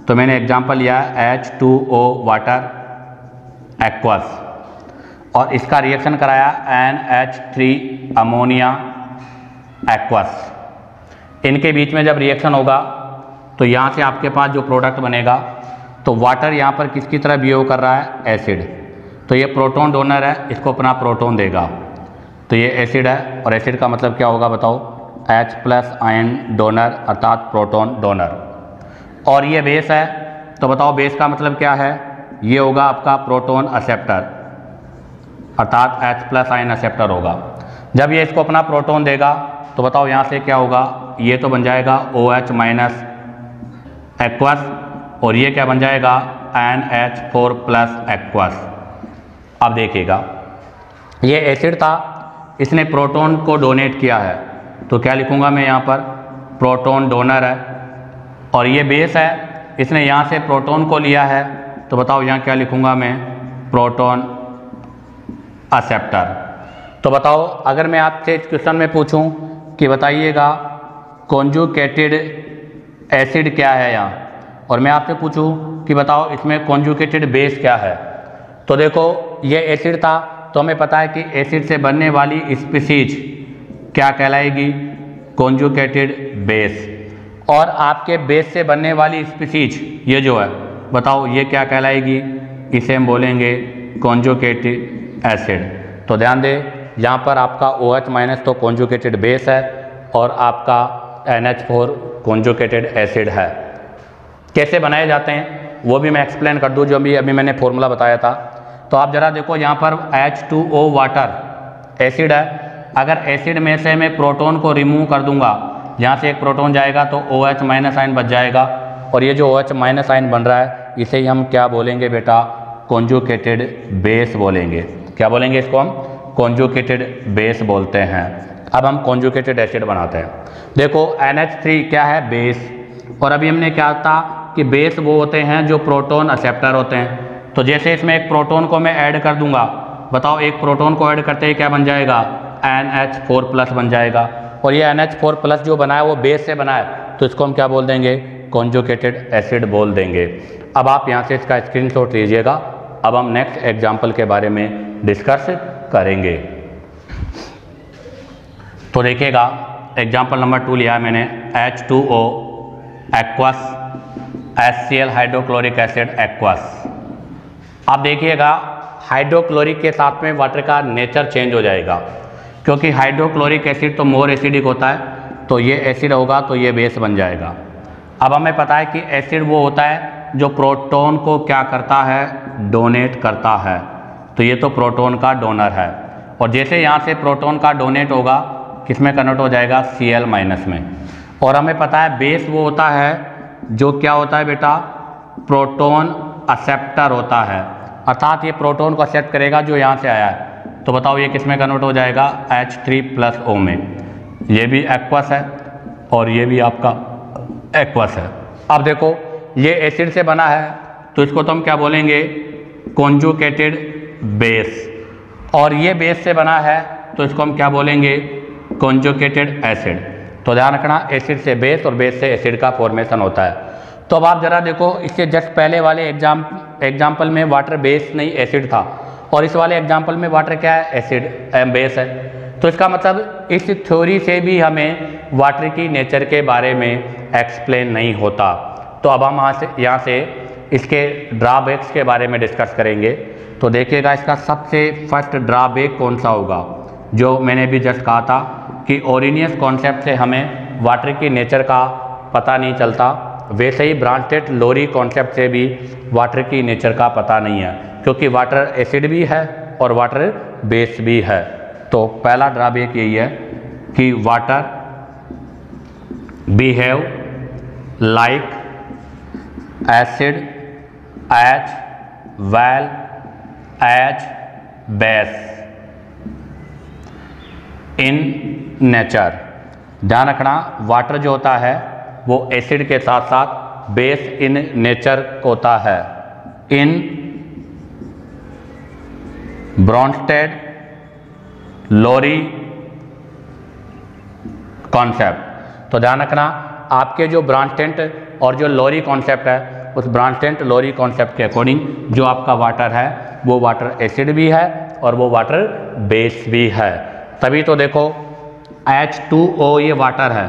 तो मैंने एग्जांपल लिया H2O वाटर एक्वस और इसका रिएक्शन कराया NH3 अमोनिया एक्वस। इनके बीच में जब रिएक्शन होगा तो यहाँ से आपके पास जो प्रोडक्ट बनेगा, तो वाटर यहाँ पर किसकी तरह बिहेव कर रहा है? एसिड। तो ये प्रोटॉन डोनर है, इसको अपना प्रोटॉन देगा, तो ये एसिड है, और एसिड का मतलब क्या होगा बताओ? H+ आयन डोनर अर्थात प्रोटॉन डोनर। और ये बेस है, तो बताओ बेस का मतलब क्या है? ये होगा आपका प्रोटॉन एक्सेप्टर अर्थात H+ आयन एक्सेप्टर होगा। जब ये इसको अपना प्रोटॉन देगा तो बताओ यहाँ से क्या होगा? ये तो बन जाएगा OH- एक्वस, और ये क्या बन जाएगा? NH4+ aqueous. अब देखिएगा, ये एसिड था, इसने प्रोटॉन को डोनेट किया है, तो क्या लिखूंगा मैं यहाँ पर? प्रोटॉन डोनर है। और ये बेस है, इसने यहाँ से प्रोटॉन को लिया है, तो बताओ यहाँ क्या लिखूंगा मैं? Proton acceptor. तो बताओ अगर मैं आपसे इस क्वेश्चन में पूछूं कि बताइएगा कॉन्जुगेटेड एसिड क्या है यहाँ, और मैं आपसे पूछूं कि बताओ इसमें कॉन्जुगेटेड बेस क्या है, तो देखो ये एसिड था तो हमें पता है कि एसिड से बनने वाली स्पीसीज क्या कहलाएगी, कॉन्जुगेटेड बेस। और आपके बेस से बनने वाली स्पीसीज ये जो है बताओ ये क्या कहलाएगी, इसे हम बोलेंगे कॉन्जुगेटेड एसिड। तो ध्यान दें यहाँ पर आपका OH- तो कॉन्जुगेटेड बेस है और आपका NH4 कॉन्जुगेटेड एसिड है। कैसे बनाए जाते हैं वो भी मैं एक्सप्लेन कर दूं, जो भी अभी मैंने फॉर्मूला बताया था। तो आप ज़रा देखो यहाँ पर H2O वाटर एसिड है, अगर एसिड में से मैं प्रोटॉन को रिमूव कर दूंगा, यहाँ से एक प्रोटॉन जाएगा तो OH- आयन बच जाएगा, और ये जो OH- आयन बन रहा है इसे ही हम क्या बोलेंगे बेटा, कॉन्जुगेटेड बेस बोलेंगे। क्या बोलेंगे इसको हम, कॉन्जुगेटेड बेस बोलते हैं। अब हम कॉन्जुगेटेड एसिड बनाते हैं। देखो NH3 क्या है, बेस, और अभी हमने क्या था कि बेस वो होते हैं जो प्रोटॉन एक्सेप्टर होते हैं। तो जैसे इसमें एक प्रोटॉन को मैं ऐड कर दूंगा, बताओ एक प्रोटॉन को ऐड करते ही क्या बन जाएगा, NH4+ बन जाएगा, और ये NH4+ जो बना है वो बेस से बना है, तो इसको हम क्या बोल देंगे, कॉन्जुगेटेड एसिड बोल देंगे। अब आप यहाँ से इसका स्क्रीनशॉट लीजिएगा। अब हम नेक्स्ट एग्जाम्पल के बारे में डिस्कस करेंगे। तो देखिएगा एग्जाम्पल नंबर 2 लिया है मैंने, H2O aqueous HCl hydrochloric acid aqueous. आप देखिएगा हाइड्रोक्लोरिक के साथ में वाटर का नेचर चेंज हो जाएगा, क्योंकि हाइड्रोक्लोरिक एसिड तो मोर एसिडिक होता है, तो ये एसिड होगा तो ये बेस बन जाएगा। अब हमें पता है कि एसिड वो होता है जो प्रोटॉन को क्या करता है, डोनेट करता है, तो ये तो प्रोटॉन का डोनर है, और जैसे यहाँ से प्रोटॉन का डोनेट होगा किसमें कन्वर्ट हो जाएगा, Cl- में। और हमें पता है बेस वो होता है जो क्या होता है बेटा, प्रोटॉन एक्सेप्टर होता है, अर्थात ये प्रोटॉन को एक्सेप्ट करेगा जो यहाँ से आया है। तो बताओ ये किसमें कन्वर्ट हो जाएगा, H3+O में। ये भी एक्वस है और ये भी आपका एक्वस है। अब देखो ये एसिड से बना है तो इसको तो हम क्या बोलेंगे, कॉन्जुगेटेड बेस, और ये बेस से बना है तो इसको हम क्या बोलेंगे, कॉन्जुगेटेड एसिड। तो ध्यान रखना एसिड से बेस और बेस से एसिड का फॉर्मेशन होता है। तो अब आप जरा देखो इससे जस्ट पहले वाले एग्जाम्पल में वाटर बेस नहीं एसिड था, और इस वाले एग्जाम्पल में वाटर क्या है, एसिड बेस है। तो इसका मतलब इस थ्योरी से भी हमें वाटर की नेचर के बारे में एक्सप्लेन नहीं होता। तो अब हम यहाँ से इसके ड्रॉबैक्स के बारे में डिस्कस करेंगे। तो देखिएगा इसका सबसे फर्स्ट ड्रॉबैक कौन सा होगा, जो मैंने भी जस्ट कहा था कि ओरिनियस कॉन्सेप्ट से हमें वाटर की नेचर का पता नहीं चलता, वैसे ही ब्रांस्टेड लोरी कॉन्सेप्ट से भी वाटर की नेचर का पता नहीं है, क्योंकि वाटर एसिड भी है और वाटर बेस भी है। तो पहला ड्रॉबैक यही है कि water behave like acid as well as base in nature. ध्यान रखना वाटर जो होता है वो एसिड के साथ साथ बेस इन नेचर होता है, इन ब्रॉन्स्टेड लोरी कॉन्सेप्ट। तो ध्यान रखना आपके जो ब्रॉन्स्टेड और जो लोरी कॉन्सेप्ट है, उस ब्रॉन्स्टेड लोरी कॉन्सेप्ट के अकॉर्डिंग जो आपका वाटर है वो वाटर एसिड भी है और वो वाटर बेस भी है। तभी तो देखो H2O ये वाटर है,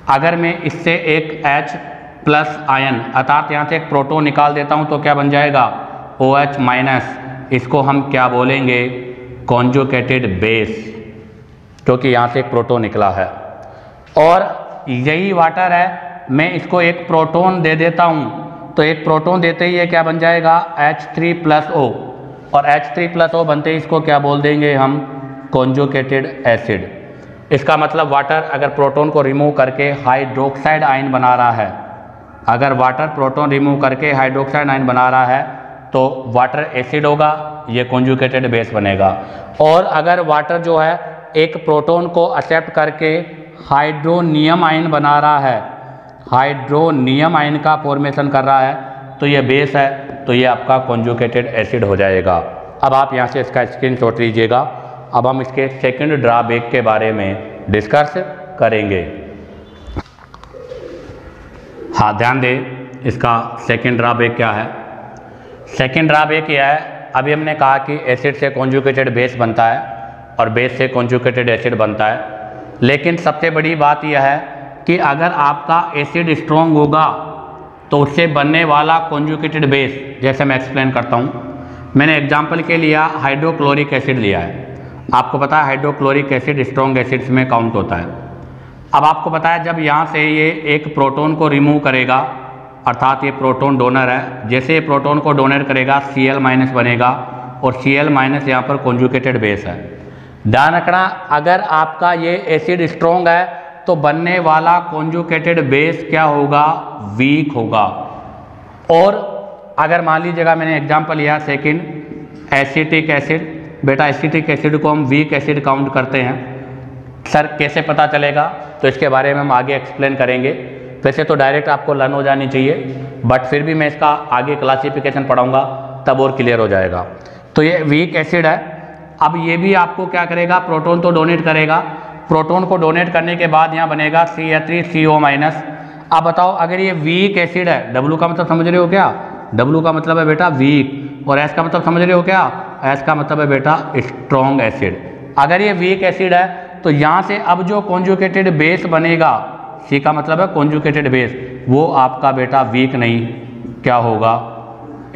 अगर मैं इससे एक H+ आयन अर्थात यहाँ से एक प्रोटॉन निकाल देता हूँ तो क्या बन जाएगा, OH-। इसको हम क्या बोलेंगे, कॉन्जुगेटेड बेस, क्योंकि यहाँ से एक प्रोटॉन निकला है। और यही वाटर है, मैं इसको एक प्रोटॉन दे देता हूँ तो एक प्रोटॉन देते ही ये क्या बन जाएगा, H3+O, और H3+O बनते ही इसको क्या बोल देंगे हम, कॉन्जुगेटेड एसिड। इसका मतलब वाटर अगर प्रोटॉन को रिमूव करके हाइड्रोक्साइड आयन बना रहा है, अगर वाटर प्रोटॉन रिमूव करके हाइड्रोक्साइड आयन बना रहा है तो वाटर एसिड होगा, ये कॉन्जुगेटेड बेस बनेगा। और अगर वाटर जो है एक प्रोटॉन को एक्सेप्ट करके हाइड्रोनियम आयन बना रहा है, हाइड्रोनियम आयन का फॉर्मेशन कर रहा है, तो ये बेस है, तो ये आपका कॉन्जुगेटेड एसिड हो जाएगा। अब आप यहाँ से इसका स्क्रीनशॉट लीजिएगा। अब हम इसके सेकंड ड्रॉबैक के बारे में डिस्कस करेंगे। हाँ ध्यान दें, इसका सेकंड ड्रॉबैक क्या है। सेकंड ड्रॉबैक यह है अभी हमने कहा कि एसिड से कॉन्जुगेटेड बेस बनता है और बेस से कॉन्जुगेटेड एसिड बनता है, लेकिन सबसे बड़ी बात यह है कि अगर आपका एसिड स्ट्रॉन्ग होगा तो उससे बनने वाला कॉन्जुगेटेड बेस, जैसे मैं एक्सप्लेन करता हूँ। मैंने एग्जाम्पल के लिया हाइड्रोक्लोरिक एसिड लिया है। आपको पता है हाइड्रोक्लोरिक एसिड स्ट्रॉन्ग एसिड्स में काउंट होता है। अब आपको पता है जब यहाँ से ये एक प्रोटॉन को रिमूव करेगा, अर्थात ये प्रोटॉन डोनर है, जैसे ये प्रोटॉन को डोनेट करेगा Cl- बनेगा और Cl- यहाँ पर कॉन्जुगेटेड बेस है। ध्यान रखना, अगर आपका ये एसिड स्ट्रॉन्ग है तो बनने वाला कॉन्जुगेटेड बेस क्या होगा? वीक होगा। और अगर मान लीजिएगा मैंने एग्जांपल लिया सेकंड एसिटिक एसिड, बेटा एसिटिक एसिड को हम वीक एसिड काउंट करते हैं। सर कैसे पता चलेगा? तो इसके बारे में हम आगे एक्सप्लेन करेंगे। वैसे तो डायरेक्ट आपको लर्न हो जानी चाहिए, बट फिर भी मैं इसका आगे क्लासिफिकेशन पढ़ाऊंगा तब और क्लियर हो जाएगा। तो ये वीक एसिड है। अब ये भी आपको क्या करेगा? प्रोटॉन तो डोनेट करेगा। प्रोटॉन को डोनेट करने के बाद यहाँ बनेगा CH3CO-। अब बताओ अगर ये वीक एसिड है, W का मतलब समझ रहे हो क्या? W का मतलब है बेटा वीक, और S का मतलब समझ रहे हो क्या? S का मतलब है बेटा स्ट्रॉन्ग एसिड। अगर ये वीक एसिड है तो यहाँ से अब जो कॉन्जुगेटेड बेस बनेगा, C का मतलब है कॉन्जुगेटेड बेस, वो आपका बेटा वीक नहीं, क्या होगा?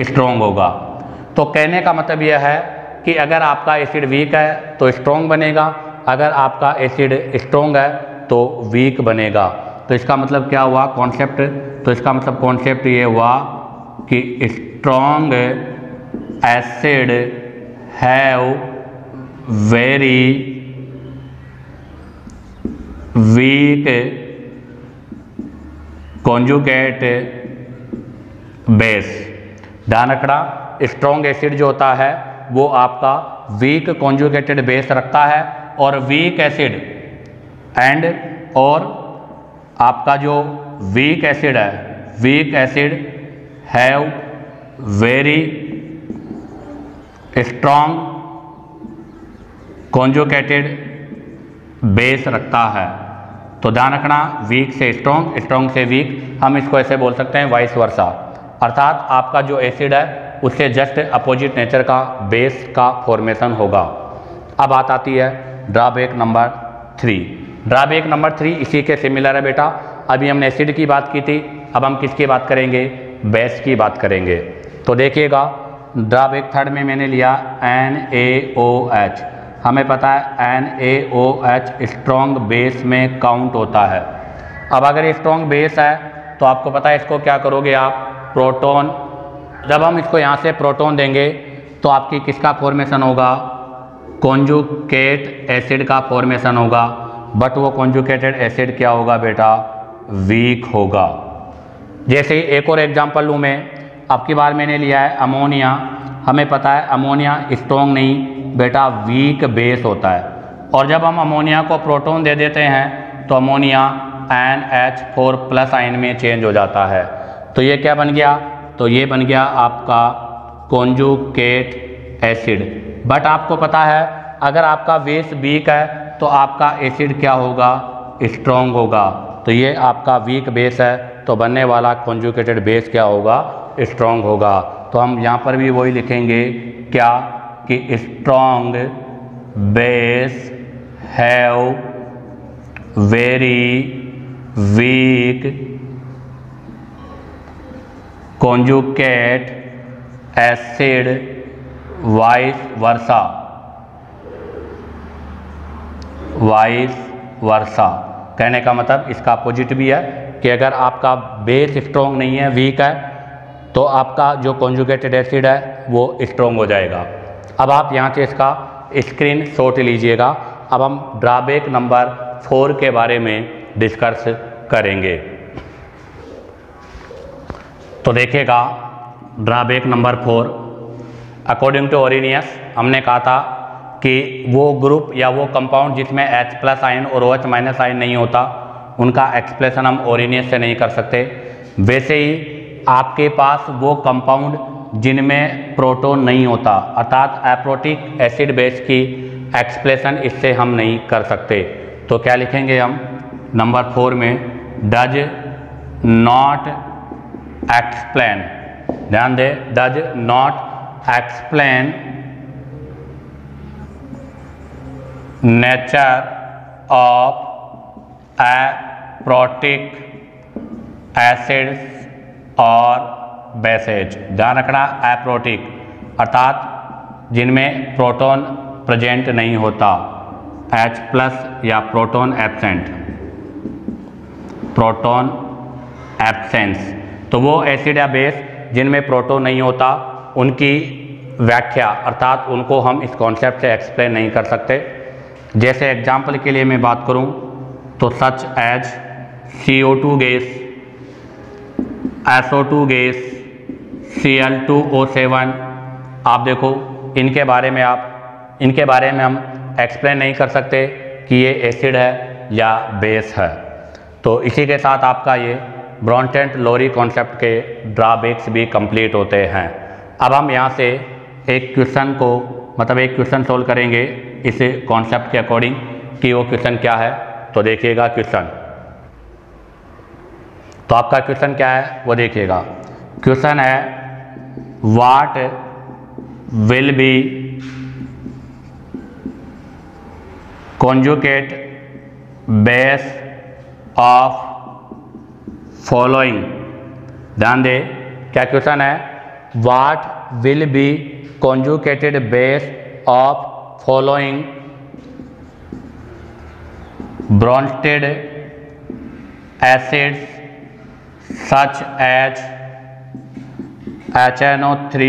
स्ट्रॉन्ग होगा। तो कहने का मतलब यह है कि अगर आपका एसिड वीक है तो स्ट्रॉन्ग बनेगा, अगर आपका एसिड स्ट्रॉन्ग है तो वीक बनेगा। तो इसका मतलब क्या हुआ कॉन्सेप्ट? तो इसका मतलब कॉन्सेप्ट ये हुआ कि strong acid have very weak conjugate base. ध्यान रखना, स्ट्रॉन्ग एसिड जो होता है वो आपका वीक कॉन्जुगेटेड बेस रखता है, और वीक एसिड और आपका जो वीक एसिड है, weak acid have very strong conjugated base रखता है। तो ध्यान रखना, वीक से स्ट्रॉन्ग, स्ट्रॉन्ग से वीक, हम इसको ऐसे बोल सकते हैं वाइस वर्सा। अर्थात आपका जो एसिड है उससे जस्ट अपोजिट नेचर का बेस का फॉर्मेशन होगा। अब बात आती है ड्रॉबैक नंबर 3। ड्रॉबैक नंबर 3 इसी के सिमिलर है बेटा। अभी हमने एसिड की बात की थी, अब हम किसकी बात करेंगे? बेस की बात करेंगे। तो देखिएगा ड्रॉबैक थर्ड में मैंने लिया NaOH। हमें पता है NaOH स्ट्रॉन्ग बेस में काउंट होता है। अब अगर ये स्ट्रॉन्ग बेस है तो आपको पता है इसको क्या करोगे आप? प्रोटॉन, जब हम इसको यहाँ से प्रोटॉन देंगे तो आपकी किसका फॉर्मेशन होगा? कॉन्जुगेट एसिड का फॉर्मेशन होगा। बट वो कॉन्जुगेटेड एसिड क्या होगा बेटा? वीक होगा। जैसे एक और एग्जांपल लूँ मैं, अब की बार मैंने लिया है अमोनिया। हमें पता है अमोनिया स्ट्रॉन्ग नहीं बेटा, वीक बेस होता है। और जब हम अमोनिया को प्रोटॉन दे देते हैं तो अमोनिया NH4+ आयन में चेंज हो जाता है। तो ये क्या बन गया? तो ये बन गया आपका कॉन्जुगेट एसिड। बट आपको पता है अगर आपका बेस वीक है तो आपका एसिड क्या होगा? स्ट्रॉन्ग होगा। तो ये आपका वीक बेस है तो बनने वाला कॉन्जुगेटेड बेस क्या होगा? स्ट्रॉन्ग होगा। तो हम यहाँ पर भी वही लिखेंगे क्या कि strong base have very weak conjugate acid vice versa. Vice versa कहने का मतलब इसका अपोजिट भी है कि अगर आपका बेस स्ट्रॉन्ग नहीं है, वीक है, तो आपका जो कॉन्जुगेटेड एसिड है वो स्ट्रॉन्ग हो जाएगा। अब आप यहाँ से इसका स्क्रीन शॉट लीजिएगा। अब हम ड्रॉबैक नंबर 4 के बारे में डिस्कस करेंगे। तो देखिएगा ड्रॉबैक नंबर 4, अकॉर्डिंग टू ओरिनियस हमने कहा था कि वो ग्रुप या वो कंपाउंड जिसमें H+ आयन और OH- आयन नहीं होता, उनका एक्सप्रेशन हम ओरिनियस से नहीं कर सकते। वैसे ही आपके पास वो कंपाउंड जिनमें प्रोटॉन नहीं होता, अर्थात एप्रोटिक एसिड बेस की एक्सप्रेशन इससे हम नहीं कर सकते। तो क्या लिखेंगे हम नंबर 4 में? डज नॉट एक्सप्लेन, ध्यान दे, does not explain nature of aprotic acids और बेसेज। ध्यान रखना, एप्रोटिक अर्थात जिनमें प्रोटॉन प्रेजेंट नहीं होता, H+ या प्रोटॉन एब्सेंट, प्रोटॉन एब्सेंस। तो वो एसिड या बेस जिनमें प्रोटॉन नहीं होता, उनकी व्याख्या अर्थात उनको हम इस कॉन्सेप्ट से एक्सप्लेन नहीं कर सकते। जैसे एग्जाम्पल के लिए मैं बात करूं तो such as CO2 gas, SO2 gas, Cl2O7, आप देखो इनके बारे में हम एक्सप्लेन नहीं कर सकते कि ये एसिड है या बेस है। तो इसी के साथ आपका ये ब्रोंटेंट-लोरी कॉन्सेप्ट के ड्रॉबैक्स भी कंप्लीट होते हैं। अब हम यहाँ से एक क्वेश्चन सोल्व करेंगे इस कॉन्सेप्ट के अकॉर्डिंग कि वो क्वेश्चन क्या है। तो देखिएगा क्वेश्चन, तो आपका क्वेश्चन क्या है वो देखिएगा। क्वेश्चन है what will B conjugate base of following। ध्यान दे, क्या क्वेश्चन है, what will B conjugated base of following Bronsted acids such as HNO3,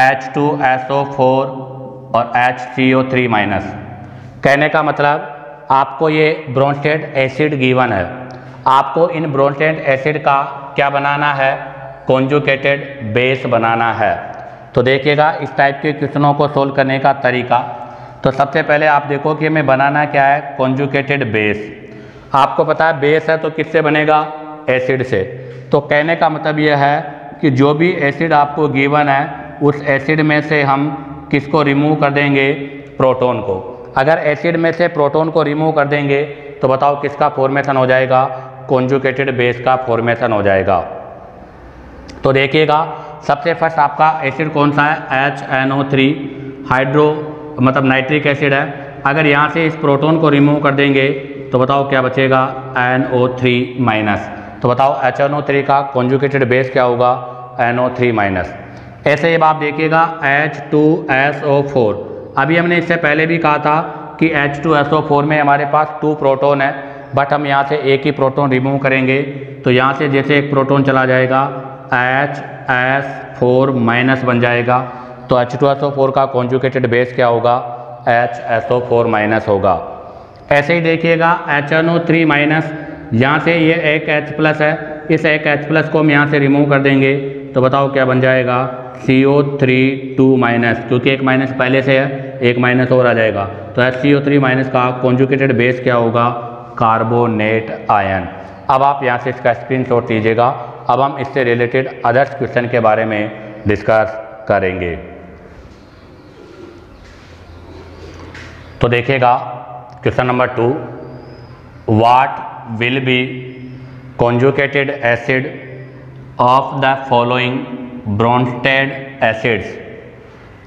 H2SO4 और HCO3-। कहने का मतलब आपको ये ब्रोंस्टेड एसिड गिवन है, आपको इन ब्रोंस्टेड एसिड का क्या बनाना है, कॉन्जुगेटेड बेस बनाना है। तो देखिएगा इस टाइप के क्वेश्चनों को सोल्व करने का तरीका। तो सबसे पहले आप देखो कि हमें बनाना क्या है, कॉन्जुगेटेड बेस। आपको पता है बेस है तो किससे बनेगा, एसिड से। तो कहने का मतलब यह है कि जो भी एसिड आपको गिवन है उस एसिड में से हम किसको रिमूव कर देंगे, प्रोटॉन को। अगर एसिड में से प्रोटॉन को रिमूव कर देंगे तो बताओ किसका फॉर्मेशन हो जाएगा, कॉन्जुगेटेड बेस का फॉर्मेशन हो जाएगा। तो देखिएगा सबसे फर्स्ट आपका एसिड कौन सा है, HNO3 मतलब नाइट्रिक एसिड है। अगर यहाँ से इस प्रोटॉन को रिमूव कर देंगे तो बताओ क्या बचेगा, NO3-। तो बताओ HNO3 का कॉन्जुगेटेड बेस क्या होगा, NO3-। ऐसे ही आप देखिएगा H2SO4। अभी हमने इससे पहले भी कहा था कि H2SO4 में हमारे पास 2 प्रोटॉन है, बट हम यहाँ से एक ही प्रोटॉन रिमूव करेंगे। तो यहाँ से जैसे एक प्रोटॉन चला जाएगा HS4- बन जाएगा। तो H2SO4 का कॉन्जुगेटेड बेस क्या होगा, HSO4- होगा। ऐसे ही देखिएगा HNO3-, यहाँ से ये एक H+ है, इस एक H+ को हम यहाँ से रिमूव कर देंगे तो बताओ क्या बन जाएगा, CO3-2-, क्योंकि एक माइनस पहले से है, एक माइनस और आ जाएगा। तो HCO3- का कॉन्जुगेटेड बेस क्या होगा, कार्बोनेट आयन। अब आप यहाँ से इसका स्क्रीनशॉट लीजिएगा। अब हम इससे रिलेटेड अदर्स क्वेश्चन के बारे में डिस्कस करेंगे। तो देखिएगा question number 2, what will be conjugated acid of the following Bronsted acids.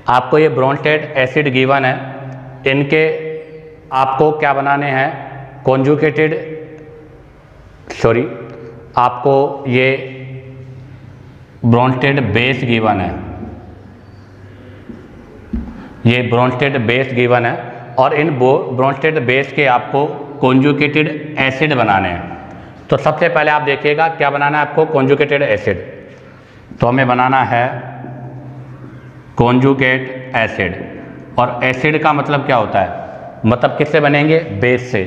आपको ये ब्रोंस्टेड एसिड गिवन है, इनके आपको क्या बनाने हैं, आपको ये ब्रोंस्टेड बेस गिवन है, ये ब्रोंस्टेड बेस गिवन है और इन ब्रोंस्टेड बेस के आपको कॉन्जुगेटेड एसिड बनाने हैं। तो सबसे पहले आप देखिएगा क्या बनाना है आपको, कॉन्जुगेटेड एसिड। तो हमें बनाना है कॉन्जुगेट एसिड, और एसिड का मतलब क्या होता है, मतलब किससे बनेंगे, बेस से।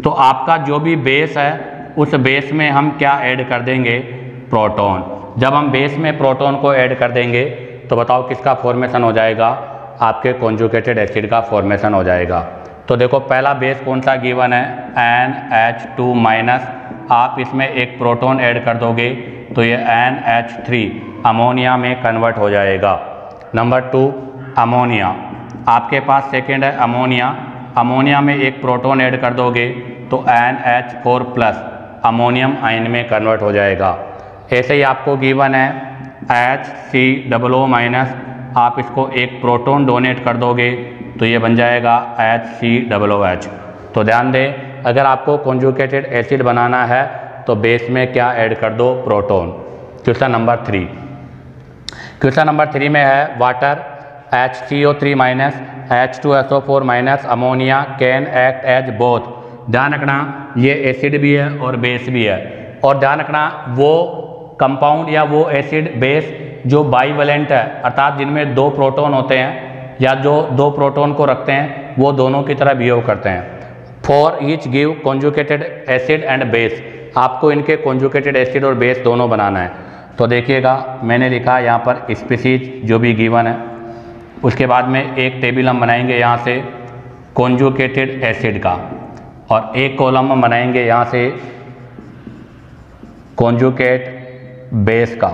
तो आपका जो भी बेस है उस बेस में हम क्या ऐड कर देंगे, प्रोटॉन। जब हम बेस में प्रोटॉन को ऐड कर देंगे तो बताओ किसका फॉर्मेशन हो जाएगा, आपके कॉन्जुगेटेड एसिड का फॉर्मेशन हो जाएगा। तो देखो पहला बेस कौन सा गिवन है, NH2-। आप इसमें एक प्रोटॉन ऐड कर दोगे तो ये NH3 अमोनिया में कन्वर्ट हो जाएगा। नंबर 2 अमोनिया, आपके पास सेकेंड है अमोनिया, अमोनिया में एक प्रोटॉन ऐड कर दोगे तो NH4+ अमोनियम आयन में कन्वर्ट हो जाएगा। ऐसे ही आपको गिवन है HCOO माइनस, आप इसको एक प्रोटॉन डोनेट कर दोगे तो ये बन जाएगा HCOOH। तो ध्यान दें, अगर आपको कॉन्जुगेटेड एसिड बनाना है तो बेस में क्या ऐड कर दो? Proton. Question number 3, question number 3 में है water HCO3 minus H2SO4 minus ammonia can act as both. ध्यान रखना ये एसिड भी है और बेस भी है, और ध्यान रखना वो कंपाउंड या वो एसिड बेस जो बाईवेलेंट है, अर्थात जिनमें 2 प्रोटॉन होते हैं या जो 2 प्रोटॉन को रखते हैं वो दोनों की तरह बिहेव करते हैं। For each give conjugated acid and base, आपको इनके कॉन्जुगेटेड एसिड और बेस दोनों बनाना है। तो देखिएगा मैंने लिखा यहाँ पर स्पीसीज जो भी गिवन है, उसके बाद में एक टेबल हम बनाएंगे यहाँ से कॉन्जुगेटेड एसिड का, और एक कॉलम हम बनाएंगे यहाँ से कॉन्जुगेट बेस का।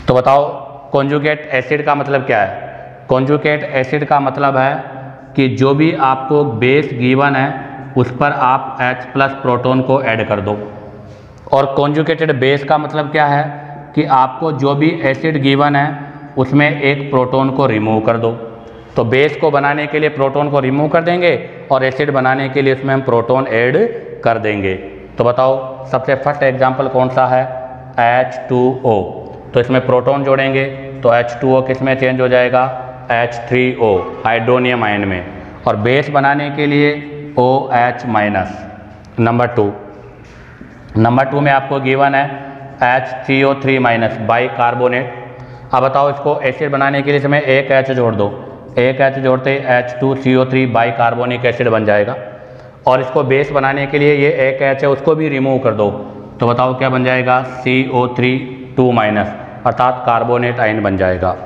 तो बताओ कॉन्जुगेट एसिड का मतलब क्या है? कॉन्जुगेट एसिड का मतलब है कि जो भी आपको बेस गिवन है उस पर आप H+ प्रोटॉन को ऐड कर दो, और कॉन्जुगेटेड बेस का मतलब क्या है कि आपको जो भी एसिड गिवन है उसमें एक प्रोटॉन को रिमूव कर दो। तो बेस को बनाने के लिए प्रोटॉन को रिमूव कर देंगे और एसिड बनाने के लिए उसमें हम प्रोटॉन ऐड कर देंगे। तो बताओ सबसे फर्स्ट एग्जांपल कौन सा है? H2O। तो इसमें प्रोटॉन जोड़ेंगे तो H2O किस में चेंज हो जाएगा? H3O, हाइड्रोनियम आयन में, और बेस बनाने के लिए OH माइनस। नंबर 2 में आपको गिवन है HCO3 माइनस बाई कार्बोनेट। अब बताओ इसको एसिड बनाने के लिए इसमें एक H जोड़ दो, एक H जोड़ते H2CO3 बाई कार्बोनिक एसिड बन जाएगा, और इसको बेस बनाने के लिए ये एक H है उसको भी रिमूव कर दो, तो बताओ क्या बन जाएगा? CO3 माइनस, अर्थात कार्बोनेट आयन बन जाएगा।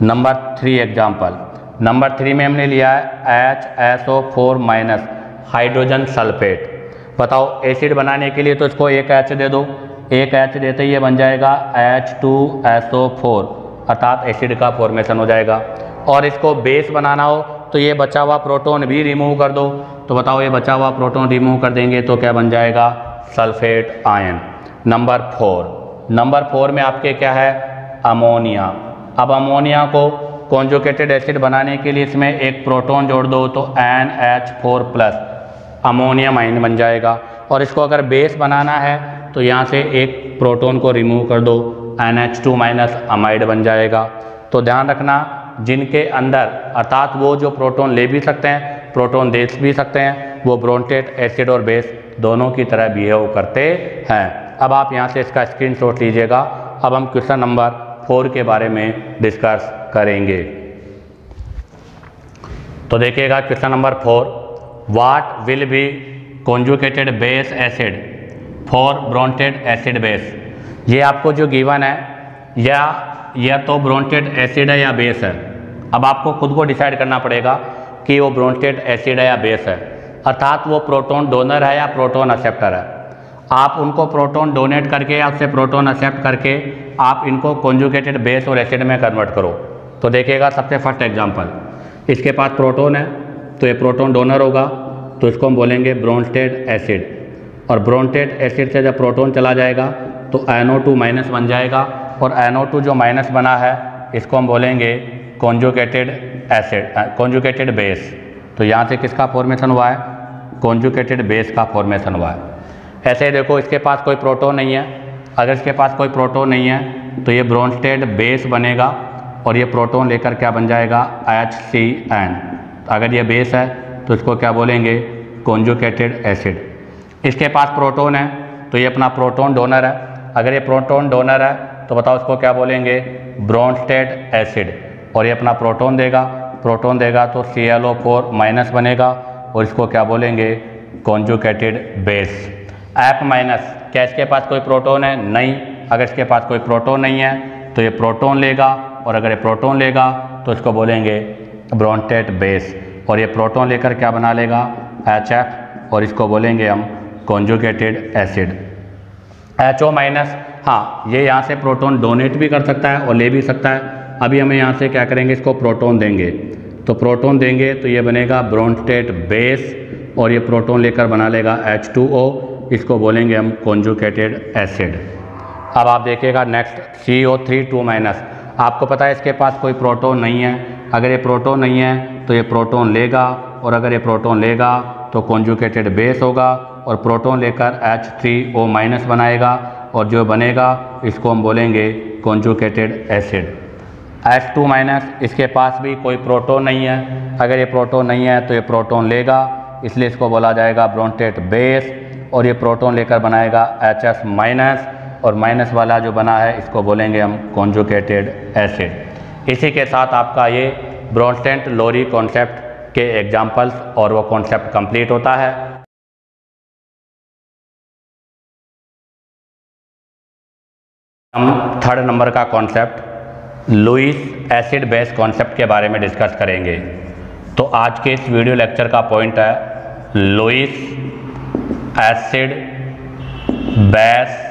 नंबर 3 एग्जाम्पल, नंबर 3 में हमने लिया है HSO4 माइनस हाइड्रोजन सल्फेट। बताओ एसिड बनाने के लिए तो इसको एक H दे दो, एक H देते ही ये बन जाएगा H2SO4, अर्थात एसिड का फॉर्मेशन हो जाएगा। और इसको बेस बनाना हो तो ये बचा हुआ प्रोटॉन भी रिमूव कर दो, तो बताओ ये बचा हुआ प्रोटॉन रिमूव कर देंगे तो क्या बन जाएगा? Sulphate ion. नंबर 4 में आपके क्या है? अमोनिया। अब अमोनिया को कॉन्जुगेटेड एसिड बनाने के लिए इसमें एक प्रोटॉन जोड़ दो तो NH4+ अमोनियम आयन बन जाएगा, और इसको अगर बेस बनाना है तो यहाँ से एक प्रोटॉन को रिमूव कर दो, NH2 माइनस अमाइड बन जाएगा। तो ध्यान रखना जिनके अंदर, अर्थात वो जो प्रोटॉन ले भी सकते हैं प्रोटॉन दे भी सकते हैं, वो ब्रोंटेड एसिड और बेस दोनों की तरह बिहेव करते हैं। अब आप यहाँ से इसका स्क्रीनशॉट लीजिएगा। अब हम क्वेश्चन नंबर 4 के बारे में डिस्कस करेंगे। तो देखिएगा question number 4, what will be conjugated base acid for Bronsted acid base. ये आपको जो गिवन है या तो ब्रोंटेड एसिड है या बेस है। अब आपको खुद को डिसाइड करना पड़ेगा कि वो ब्रोंटेड एसिड है या बेस है, अर्थात वो प्रोटॉन डोनर है या प्रोटॉन एक्सेप्टर है। आप उनको प्रोटॉन डोनेट करके या उससे प्रोटॉन एक्सेप्ट करके आप इनको कॉन्जुगेटेड बेस और एसिड में कन्वर्ट करो। तो देखिएगा सबसे फर्स्ट एग्जांपल, इसके पास प्रोटॉन है तो ये प्रोटॉन डोनर होगा, तो इसको हम बोलेंगे ब्रोंटेड एसिड, और ब्रोंटेड एसिड से जब प्रोटॉन चला जाएगा तो NO2 माइनस बन जाएगा, और NO2 जो माइनस बना है इसको हम बोलेंगे कॉन्जुगेटेड एसिड, कॉन्जुगेटेड बेस। तो यहाँ से किसका फॉर्मेशन हुआ है? कॉन्जुगेटेड बेस का फॉर्मेशन हुआ है। ऐसे ही देखो इसके पास कोई प्रोटॉन नहीं है, अगर इसके पास कोई प्रोटॉन नहीं है तो ये ब्रोंटेड बेस बनेगा, और ये प्रोटॉन लेकर क्या बन जाएगा? HCN। अगर ये बेस है तो इसको क्या बोलेंगे? Conjugated acid. इसके पास प्रोटॉन है तो ये अपना प्रोटॉन डोनर है, अगर ये प्रोटॉन डोनर है तो बताओ इसको क्या बोलेंगे? ब्रोंटेड एसिड, और ये अपना प्रोटॉन देगा तो ClO4 माइनस बनेगा, और इसको क्या बोलेंगे? Conjugated base. F माइनस, क्या इसके पास कोई प्रोटॉन है? नहीं। अगर इसके पास कोई प्रोटॉन नहीं है तो ये प्रोटॉन लेगा, और अगर ये प्रोटॉन लेगा तो इसको बोलेंगे ब्रोंटेड बेस, और ये प्रोटॉन लेकर क्या बना लेगा? HF, और इसको बोलेंगे हम कॉन्जुगेटेड एसिड। HO माइनस, हाँ ये यहाँ से प्रोटॉन डोनेट भी कर सकता है और ले भी सकता है। अभी हमें यहाँ से क्या करेंगे? इसको प्रोटॉन देंगे, तो प्रोटॉन देंगे तो ये बनेगा ब्रोंटेड बेस, और ये प्रोटॉन लेकर बना लेगा H2O, इसको बोलेंगे हम कॉन्जुगेटेड एसिड। अब आप देखिएगा नेक्स्ट CO3 2-। आपको पता है इसके पास कोई प्रोटॉन नहीं है। अगर ये प्रोटॉन नहीं है तो ये प्रोटॉन लेगा, और अगर ये प्रोटॉन लेगा तो कॉन्जुगेटेड बेस होगा और प्रोटॉन लेकर H3O- बनाएगा, और जो बनेगा इसको हम बोलेंगे कॉन्जुगेटेड एसिड। H2-, इसके पास भी कोई प्रोटॉन नहीं है। अगर ये प्रोटॉन नहीं है तो ये प्रोटॉन लेगा, इसलिए इसको बोला जाएगा ब्रोंटेट बेस, और ये प्रोटॉन लेकर बनाएगा HS-, और माइनस वाला जो बना है इसको बोलेंगे हम कॉन्जुगेटेड एसिड। इसी के साथ आपका ये ब्रोंस्टेंट लोरी कॉन्सेप्ट के एग्जाम्पल्स और वो कॉन्सेप्ट कंप्लीट होता है। हम थर्ड नंबर का concept Lewis acid base concept के बारे में डिस्कस करेंगे। तो आज के इस वीडियो लेक्चर का पॉइंट है लुईस एसिड बेस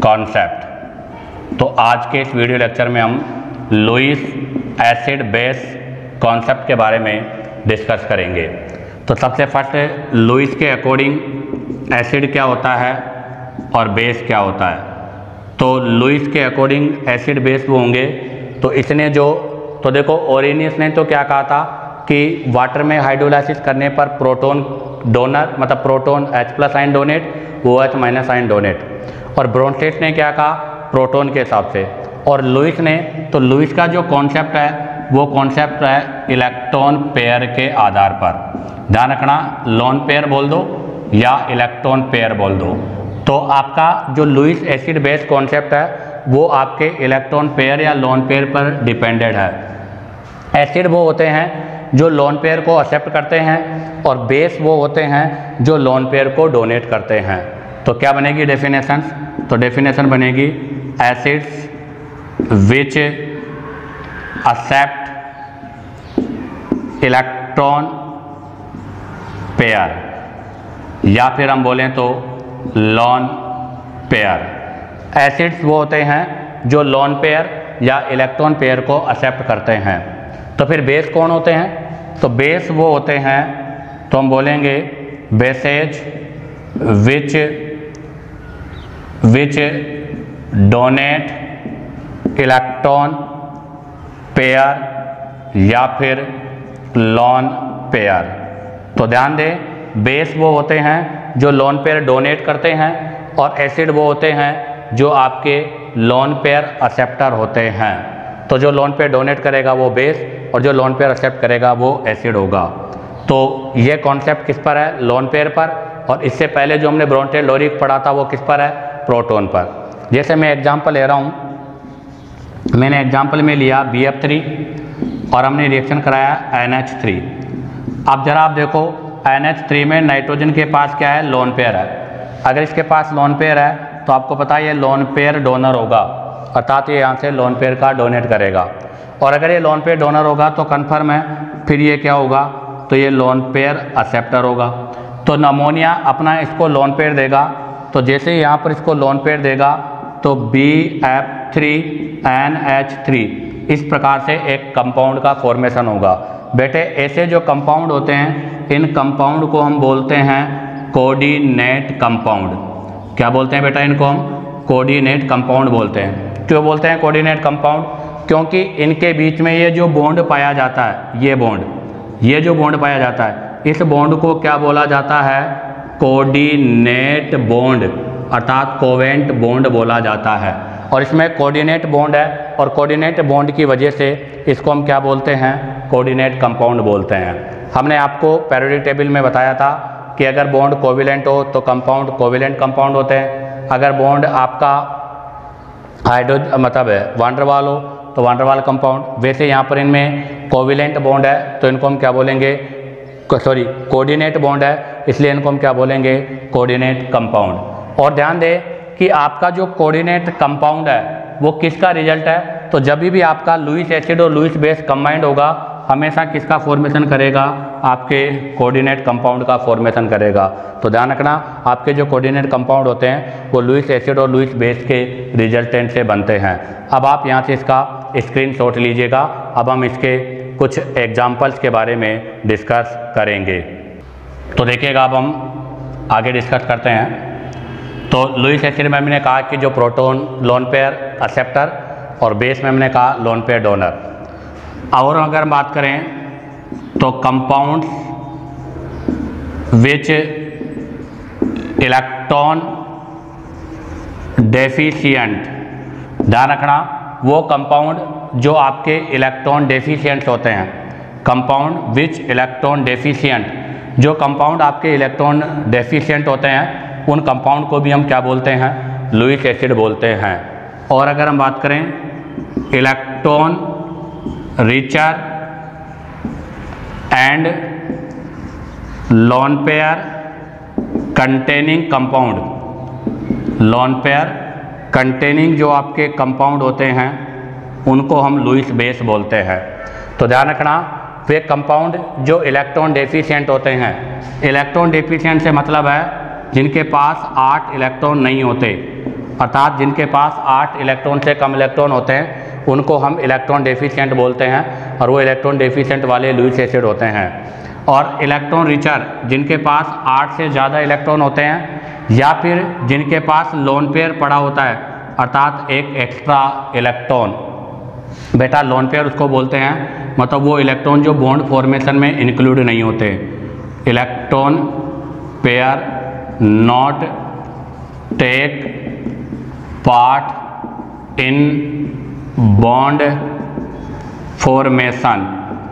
कॉन्सेप्ट। तो आज के इस वीडियो लेक्चर में हम लुईस एसिड बेस कॉन्सेप्ट के बारे में डिस्कस करेंगे। तो सबसे फर्स्ट लुईस के अकॉर्डिंग एसिड क्या होता है और बेस क्या होता है। तो लुईस के अकॉर्डिंग एसिड बेस वो होंगे, तो इसने तो देखो ओरेनियस ने तो क्या कहा था कि वाटर में हाइड्रोलाइसिस करने पर प्रोटॉन डोनर मतलब proton H+ ion donate, OH- ion donate, और ब्रोंस्टेट ने क्या कहा प्रोटॉन के हिसाब से। और लुईस ने तो लुईस का जो कॉन्सेप्ट है वो कॉन्सेप्ट है इलेक्ट्रॉन पेयर के आधार पर। ध्यान रखना, लोन पेयर बोल दो या इलेक्ट्रॉन पेयर बोल दो। तो आपका जो लुईस एसिड बेस कॉन्सेप्ट है वो आपके इलेक्ट्रॉन पेयर या लोन पेयर पर डिपेंडेड है। एसिड वो होते हैं जो लोन पेयर को एक्सेप्ट करते हैं, और बेस वो होते हैं जो लोन पेयर को डोनेट करते हैं। तो क्या बनेगी डेफिनेशन? तो डेफिनेशन बनेगी acids which accept electron pair, या फिर हम बोलें तो लोन पेयर। एसिड्स वो होते हैं जो लोन पेयर या इलेक्ट्रॉन पेयर को एक्सेप्ट करते हैं। तो फिर बेस कौन होते हैं? तो बेस वो होते हैं, तो हम बोलेंगे बेसेज विच डोनेट इलेक्ट्रॉन पेयर या फिर लोन पेयर। तो ध्यान दें, बेस वो होते हैं जो लोन पेयर डोनेट करते हैं, और एसिड वो होते हैं जो आपके लोन पेयर एक्सेप्टर होते हैं। तो जो लोन पेयर डोनेट करेगा वो बेस, और जो लोन पेयर एक्सेप्ट करेगा वो एसिड होगा। तो ये कॉन्सेप्ट किस पर है? लोन पेयर पर। और इससे पहले जो हमने ब्रोंटेट लोरी पढ़ा था वो किस पर है? प्रोटॉन पर। जैसे मैं एग्जांपल ले रहा हूँ, मैंने एग्जांपल में लिया BF3 और हमने रिएक्शन कराया NH3। अब जरा आप देखो NH3 में नाइट्रोजन के पास क्या है? लोन पेयर है। अगर इसके पास लोन पेयर है तो आपको पता है ये लोन पेयर डोनर होगा, अर्थात ये यहाँ से लोन पेयर का डोनेट करेगा। और अगर ये लोन पेयर डोनर होगा तो कन्फर्म है फिर ये क्या होगा? तो ये लोन पेयर एक्सेप्टर होगा। तो अमोनिया अपना इसको लोन पेयर देगा, तो जैसे ही यहाँ पर इसको लोन पेयर देगा तो BF3NH3 इस प्रकार से एक कंपाउंड का फॉर्मेशन होगा। बेटे ऐसे जो कंपाउंड होते हैं, इन कंपाउंड को हम बोलते हैं कोऑर्डिनेट कंपाउंड। क्या बोलते हैं बेटा? इनको हम कोऑर्डिनेट कंपाउंड बोलते हैं। क्यों बोलते हैं कोऑर्डिनेट कंपाउंड? क्योंकि इनके बीच में ये जो बॉन्ड पाया जाता है, ये जो बॉन्ड पाया जाता है, इस बॉन्ड को क्या बोला जाता है? कोऑर्डिनेट बॉन्ड, अर्थात कोवेंट बॉन्ड बोला जाता है। और इसमें कोऑर्डिनेट बॉन्ड है, और कोऑर्डिनेट बॉन्ड की वजह से इसको हम क्या बोलते हैं? कोऑर्डिनेट कंपाउंड बोलते हैं। हमने आपको पीरियोडिक टेबल में बताया था कि अगर बॉन्ड कोविलेंट हो तो कंपाउंड कोविलेंट कंपाउंड होते हैं। अगर बॉन्ड आपका मतलब है वांडरवाल हो तो वांडरवाल कंपाउंड। वैसे यहाँ पर इनमें कोविलेंट बॉन्ड है तो इनको हम क्या बोलेंगे? कोऑर्डिनेट बॉन्ड है, इसलिए इनको हम क्या बोलेंगे? Coordinate compound. और ध्यान दें कि आपका जो कोऑर्डिनेट कंपाउंड है वो किसका रिजल्ट है? तो जब भी आपका लुईस एसिड और लुईस बेस कंबाइंड होगा, हमेशा किसका फॉर्मेशन करेगा? आपके कोऑर्डिनेट कंपाउंड का फॉर्मेशन करेगा। तो ध्यान रखना, आपके जो कोऑर्डिनेट कंपाउंड होते हैं वो लुईस एसिड और लुईस बेस के रिजल्टेंट से बनते हैं। अब आप यहाँ से इसका स्क्रीनशॉट लीजिएगा। अब हम इसके कुछ एग्जाम्पल्स के बारे में डिस्कस करेंगे। तो देखिएगा, अब हम आगे डिस्कस करते हैं। तो लुईस एसिड में हमने कहा कि जो प्रोटॉन लोन पेयर एक्सेप्टर और बेस में हमने कहा लोन पेयर डोनर। और अगर हम बात करें तो कंपाउंड्स विच इलेक्ट्रॉन डेफिशिएंट, ध्यान रखना वो कंपाउंड जो आपके इलेक्ट्रॉन डेफिशिएंट होते हैं, कंपाउंड विच इलेक्ट्रॉन डेफिशिएंट, जो कंपाउंड आपके इलेक्ट्रॉन डेफिशिएंट होते हैं उन कंपाउंड को भी हम क्या बोलते हैं, लुईस एसिड बोलते हैं। और अगर हम बात करें electron richer and lone pair containing compound, lone pair containing जो आपके कंपाउंड होते हैं उनको हम लुईस बेस बोलते हैं। तो ध्यान रखना वे कंपाउंड जो इलेक्ट्रॉन डेफिशिएंट होते हैं, इलेक्ट्रॉन डेफिशिएंट से मतलब है जिनके पास 8 इलेक्ट्रॉन नहीं होते, अर्थात जिनके पास 8 इलेक्ट्रॉन से कम इलेक्ट्रॉन होते हैं उनको हम इलेक्ट्रॉन डेफिशिएंट बोलते हैं और वो इलेक्ट्रॉन डेफिशिएंट वाले लुईस एसिड होते हैं। और इलेक्ट्रॉन रिचर जिनके पास 8 से ज़्यादा इलेक्ट्रॉन होते हैं या फिर जिनके पास लोन पेयर पड़ा होता है, अर्थात एक एक्स्ट्रा इलेक्ट्रॉन, बेटा लोन पेयर उसको बोलते हैं, मतलब वो इलेक्ट्रॉन जो बॉन्ड फॉर्मेशन में इंक्लूड नहीं होते, electron pair not take part in bond formation,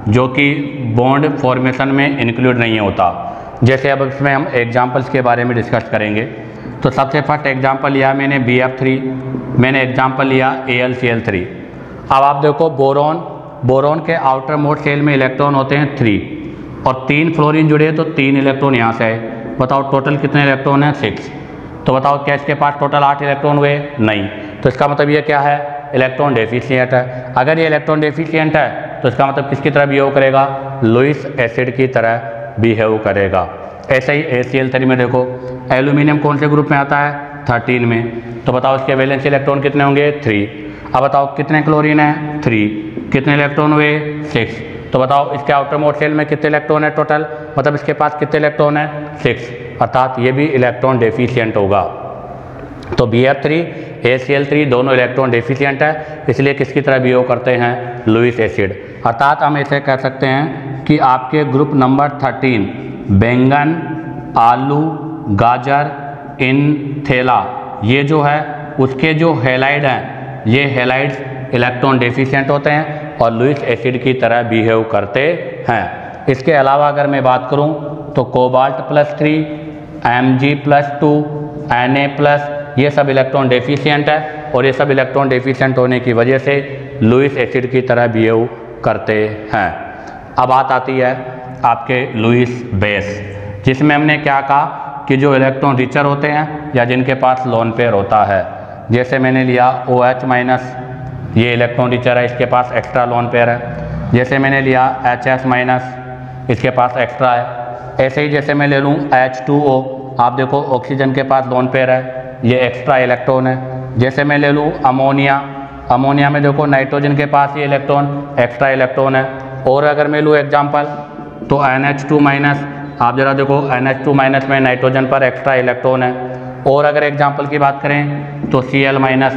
जो कि बॉन्ड फॉर्मेशन में इंक्लूड नहीं होता। जैसे अब इसमें हम एग्जांपल्स के बारे में डिस्कस करेंगे। तो सबसे फर्स्ट एग्जांपल लिया मैंने BF3, मैंने एग्जांपल लिया AlCl3। अब आप देखो बोरॉन, बोरॉन के आउटर मोस्ट शेल में इलेक्ट्रॉन होते हैं 3 और 3 फ्लोरीन जुड़े तो 3 इलेक्ट्रॉन यहाँ से आए। बताओ टोटल कितने इलेक्ट्रॉन हैं, 6। तो बताओ क्या इसके पास टोटल 8 इलेक्ट्रॉन हुए, नहीं। तो इसका मतलब ये क्या है, इलेक्ट्रॉन डेफिशिएंट है। अगर ये इलेक्ट्रॉन डेफिशिएंट है तो इसका मतलब किसकी तरह बिहेव करेगा, लुईस एसिड की तरह बिहेव करेगा। ऐसे ही ACl3 में देखो एल्यूमिनियम कौन से ग्रुप में आता है, 13 में। तो बताओ इसके वैलेंस इलेक्ट्रॉन कितने होंगे, 3। अब बताओ कितने क्लोरीन है, 3, कितने इलेक्ट्रॉन हुए, 6। तो बताओ इसके आउटर मोस्ट शेल में कितने इलेक्ट्रॉन है टोटल, मतलब इसके पास कितने इलेक्ट्रॉन है, 6, अर्थात ये भी इलेक्ट्रॉन डेफिशिएंट होगा। तो BF3 ACl3 दोनों इलेक्ट्रॉन डेफिशिएंट है, इसलिए किसकी तरह बिहेव करते हैं, लुईस एसिड। अर्थात हम ऐसे कह सकते हैं कि आपके ग्रुप नंबर 13 बैंगन, आलू, गाजर, इन थेला, ये जो है उसके जो हैलाइड हैं, ये हैलाइड्स इलेक्ट्रॉन डेफिशिएंट होते हैं और लुईस एसिड की तरह बिहेव करते हैं। इसके अलावा अगर मैं बात करूं तो कोबाल्ट +3, Mg+2, Na+, ये सब इलेक्ट्रॉन डेफिशिएंट है और ये सब इलेक्ट्रॉन डेफिशिएंट होने की वजह से लुईस एसिड की तरह बिहेव करते हैं। अब बात आती है आपके लुईस बेस, जिसमें हमने क्या कहा कि जो इलेक्ट्रॉन रिचर होते हैं या जिनके पास लोन पेयर होता है, जैसे मैंने लिया OH-, ये इलेक्ट्रॉन रिचर है, इसके पास एक्स्ट्रा लोन पेयर है। जैसे मैंने लिया HS-, इसके पास एक्स्ट्रा है। ऐसे ही जैसे मैं ले लूँ H2O, आप देखो ऑक्सीजन के पास लोन पेयर है, ये एक्स्ट्रा इलेक्ट्रॉन है। जैसे मैं ले लूँ अमोनिया, अमोनिया में देखो नाइट्रोजन के पास ये इलेक्ट्रॉन एक्स्ट्रा इलेक्ट्रॉन है। और अगर मैं लूँ एग्जांपल तो NH2-, आप जरा देखो NH2- में नाइट्रोजन पर एक्स्ट्रा इलेक्ट्रॉन है। और अगर एग्जांपल की बात करें तो Cl-,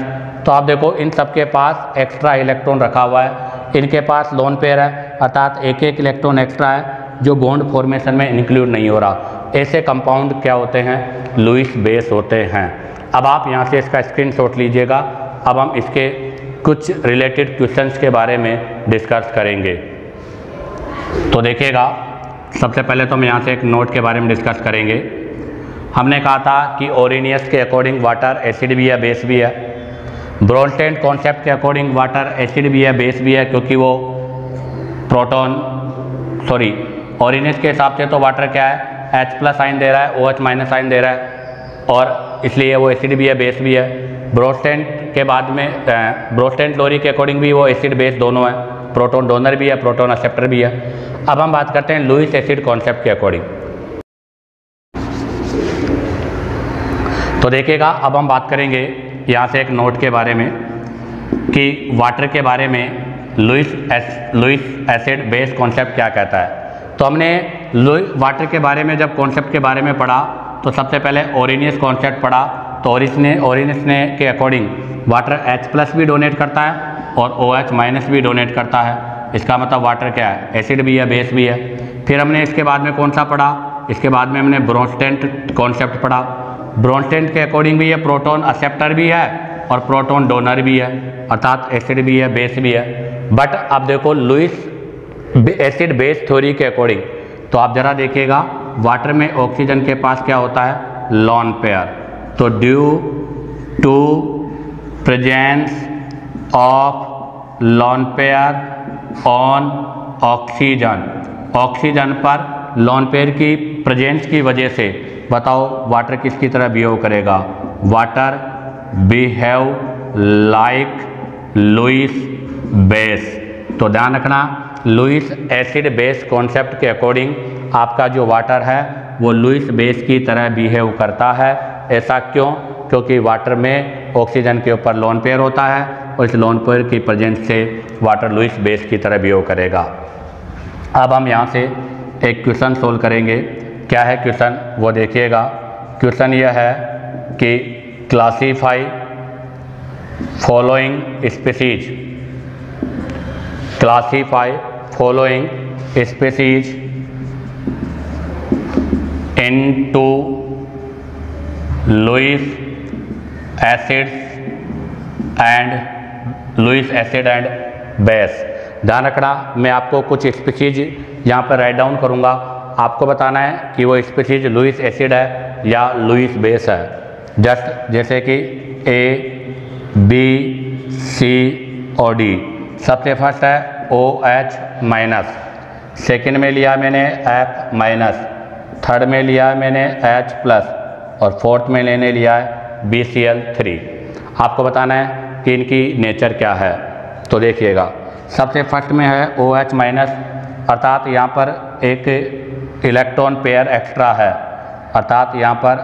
तो आप देखो इन सब के पास एक्स्ट्रा इलेक्ट्रॉन रखा हुआ है, इनके पास लोन पेयर है, अर्थात एक एक इलेक्ट्रॉन एक्स्ट्रा है जो बॉन्ड फॉर्मेशन में इंक्लूड नहीं हो रहा। ऐसे कंपाउंड क्या होते हैं, लुईस बेस होते हैं। अब आप यहाँ से इसका स्क्रीनशॉट लीजिएगा। अब हम इसके कुछ रिलेटेड क्वेश्चंस के बारे में डिस्कस करेंगे। तो देखिएगा, सबसे पहले तो हम यहाँ से एक नोट के बारे में डिस्कस करेंगे। हमने कहा था कि ओरिनियस के अकॉर्डिंग वाटर एसिड भी है, बेस भी है। ब्रोनस्टेड कॉन्सेप्ट के अकॉर्डिंग वाटर एसिड भी है, बेस भी है, क्योंकि वो ओरिनियस के हिसाब से तो वाटर क्या है, H+ साइन दे रहा है, OH- साइन दे रहा है, और इसलिए वो एसिड भी है, बेस भी है। ब्रोनस्टेड के बाद में ब्रोनस्टेड-लोरी के अकॉर्डिंग भी वो एसिड बेस दोनों है, प्रोटॉन डोनर भी है, प्रोटॉन एक्सेप्टर भी है। अब हम बात करते हैं लुईस एसिड कॉन्सेप्ट के अकॉर्डिंग। तो देखिएगा, अब हम बात करेंगे यहाँ से एक नोट के बारे में कि वाटर के बारे में लुईस एसिड बेस कॉन्सेप्ट क्या कहता है। तो हमने वाटर के बारे में जब कॉन्सेप्ट के बारे में पढ़ा तो सबसे पहले ओरिनियस कॉन्सेप्ट पढ़ा। तो ओरिनियस ने के अकॉर्डिंग वाटर H+ भी डोनेट करता है और OH- भी डोनेट करता है। इसका मतलब वाटर क्या है, एसिड भी है, बेस भी है। फिर हमने इसके बाद में कौन सा पढ़ा, इसके बाद में हमने ब्रोंस्टेंट कॉन्सेप्ट पढ़ा। ब्रोंस्टेंट के अकॉर्डिंग भी ये प्रोटॉन एक्सेप्टर भी है और प्रोटॉन डोनर भी है, अर्थात एसिड भी है, बेस भी है। बट अब देखो लुईस एसिड बेस थ्योरी के अकॉर्डिंग, तो आप जरा देखिएगा वाटर में ऑक्सीजन के पास क्या होता है, लोन पेयर। तो due to presence of lone pair on oxygen पर लोन पेयर की प्रेजेंस की वजह से बताओ वाटर किसकी तरह बिहेव करेगा, water behave like Lewis base. तो ध्यान रखना लुईस एसिड बेस कॉन्सेप्ट के अकॉर्डिंग आपका जो वाटर है वो लुईस बेस की तरह बिहेव करता है। ऐसा क्यों, क्योंकि वाटर में ऑक्सीजन के ऊपर लोन पेयर होता है और इस लोन पेयर की प्रेजेंस से वाटर लुईस बेस की तरह बिहेव करेगा। अब हम यहाँ से एक क्वेश्चन सोल्व करेंगे। क्या है क्वेश्चन, वो देखिएगा। क्वेश्चन यह है कि classify following species, classify following species into Lewis acid and base. ध्यान रखना मैं आपको कुछ स्पीसीज यहाँ पर राइट डाउन करूँगा, आपको बताना है कि वो स्पीसीज लुईस एसिड है या लुईस बेस है। जस्ट जैसे कि A, B, C और D। सबसे फर्स्ट है OH-, सेकेंड में लिया मैंने F-, थर्ड में लिया मैंने H+, और फोर्थ में लेने लिया है BCl3। आपको बताना है कि इनकी नेचर क्या है। तो देखिएगा सबसे फर्स्ट में है OH-, अर्थात यहाँ पर एक इलेक्ट्रॉन पेयर एक्स्ट्रा है, अर्थात यहाँ पर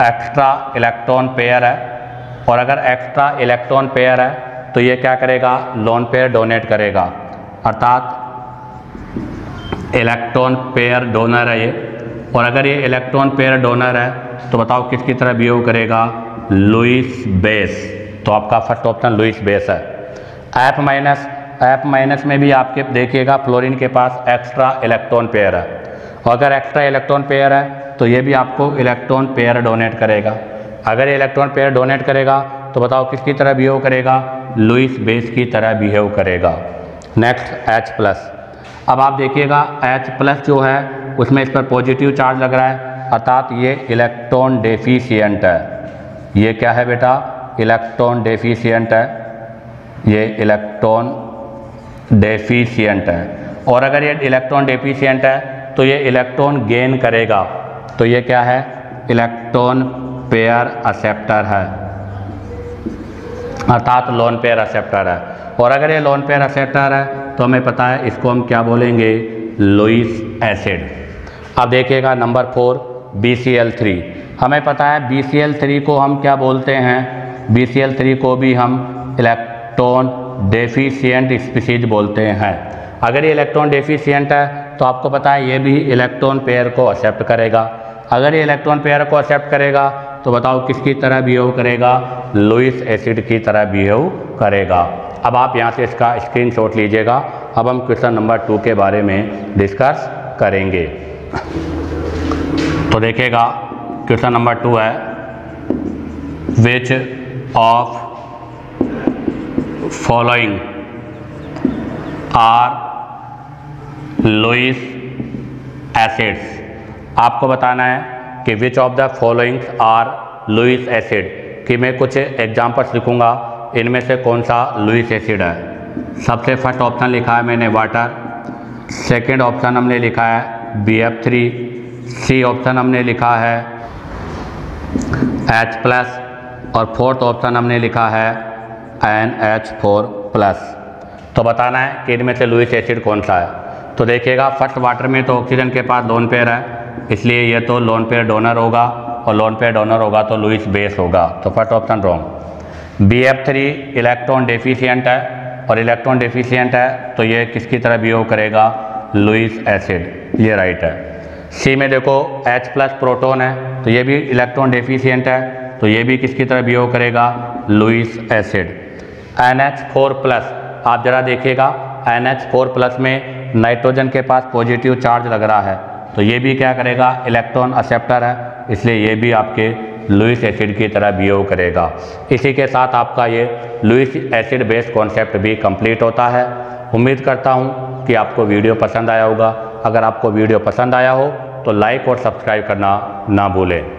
एक्स्ट्रा इलेक्ट्रॉन पेयर है। और अगर एक्स्ट्रा इलेक्ट्रॉन पेयर है तो ये क्या करेगा, लोन पेयर डोनेट करेगा, अर्थात इलेक्ट्रॉन पेयर डोनर है ये। और अगर ये इलेक्ट्रॉन पेयर डोनर है तो बताओ किसकी तरह बिहेव करेगा, लुईस बेस। तो आपका फर्स्ट ऑप्शन लुईस बेस है। F- में भी आपके देखिएगा फ्लोरीन के पास एक्स्ट्रा इलेक्ट्रॉन पेयर है, और अगर एक्स्ट्रा इलेक्ट्रॉन पेयर है तो ये भी आपको इलेक्ट्रॉन पेयर डोनेट करेगा। अगर ये इलेक्ट्रॉन पेयर डोनेट करेगा तो बताओ किसकी तरह बिहेव करेगा, लुईस बेस की तरह बिहेव करेगा। Next H+। अब आप देखिएगा H+ जो है उसमें इस पर पॉजिटिव चार्ज लग रहा है, अर्थात ये इलेक्ट्रॉन डेफिशिएंट है। ये क्या है बेटा, इलेक्ट्रॉन डेफिशिएंट है, ये इलेक्ट्रॉन डेफिशिएंट है। और अगर ये इलेक्ट्रॉन डेफिशिएंट है तो ये इलेक्ट्रॉन गेन करेगा। तो ये क्या है, इलेक्ट्रॉन पेयर एक्सेप्टर है, अर्थात लोन पेयर एक्सेप्टर है। और अगर ये लोन पेयर एक्सेप्टर है तो हमें पता है इसको हम क्या बोलेंगे, लुईस एसिड। अब देखिएगा नंबर 4 BCl3। हमें पता है BCl3 को हम क्या बोलते हैं, BCl3 को भी हम इलेक्ट्रॉन डेफिशिएंट स्पीसीज बोलते हैं। अगर ये इलेक्ट्रॉन डेफिशिएंट है तो आपको पता है ये भी इलेक्ट्रॉन पेयर को एक्सेप्ट करेगा। अगर ये इलेक्ट्रॉन पेयर को एक्सेप्ट करेगा तो बताओ किसकी तरह बिहेव करेगा, लुईस एसिड की तरह बिहेव करेगा। अब आप यहाँ से इसका स्क्रीनशॉट लीजिएगा। अब हम क्वेश्चन नंबर 2 के बारे में डिस्कस करेंगे। तो देखिएगा क्वेश्चन नंबर 2 है, which of following are Lewis acids. आपको बताना है कि which of the following are Lewis acid, कि मैं कुछ एग्जाम्पल्स लिखूंगा, इनमें से कौन सा लुईस एसिड है। सबसे फर्स्ट ऑप्शन लिखा है मैंने वाटर, सेकंड ऑप्शन हमने लिखा है BF3, सी ऑप्शन हमने लिखा है H+, और फोर्थ ऑप्शन हमने लिखा है NH4+। तो बताना है कि इनमें से लुईस एसिड कौन सा है। तो देखिएगा फर्स्ट वाटर में तो ऑक्सीजन के पास लोन पेयर है, इसलिए ये तो लोन पेयर डोनर होगा, और लोन पेयर डोनर होगा तो लुईस बेस होगा। तो first option wrong. BF3 electron deficient है, और इलेक्ट्रॉन डेफिशिएंट है तो ये किसकी तरह बिहेव करेगा, लुईस एसिड, ये राइट है। सी में देखो H+ प्रोटॉन है तो ये भी इलेक्ट्रॉन डेफिशिएंट है, तो ये भी किसकी तरह बिहेव करेगा, लुईस एसिड। NH4+, आप जरा देखिएगा NH4+ में नाइट्रोजन के पास पॉजिटिव चार्ज लग रहा है, तो ये भी क्या करेगा, इलेक्ट्रॉन एक्सेप्टर है, इसलिए ये भी आपके लुईस एसिड की तरह बिहेव करेगा। इसी के साथ आपका ये लुईस एसिड बेस कॉन्सेप्ट भी कंप्लीट होता है। उम्मीद करता हूँ कि आपको वीडियो पसंद आया होगा। अगर आपको वीडियो पसंद आया हो तो लाइक और सब्सक्राइब करना ना भूलें।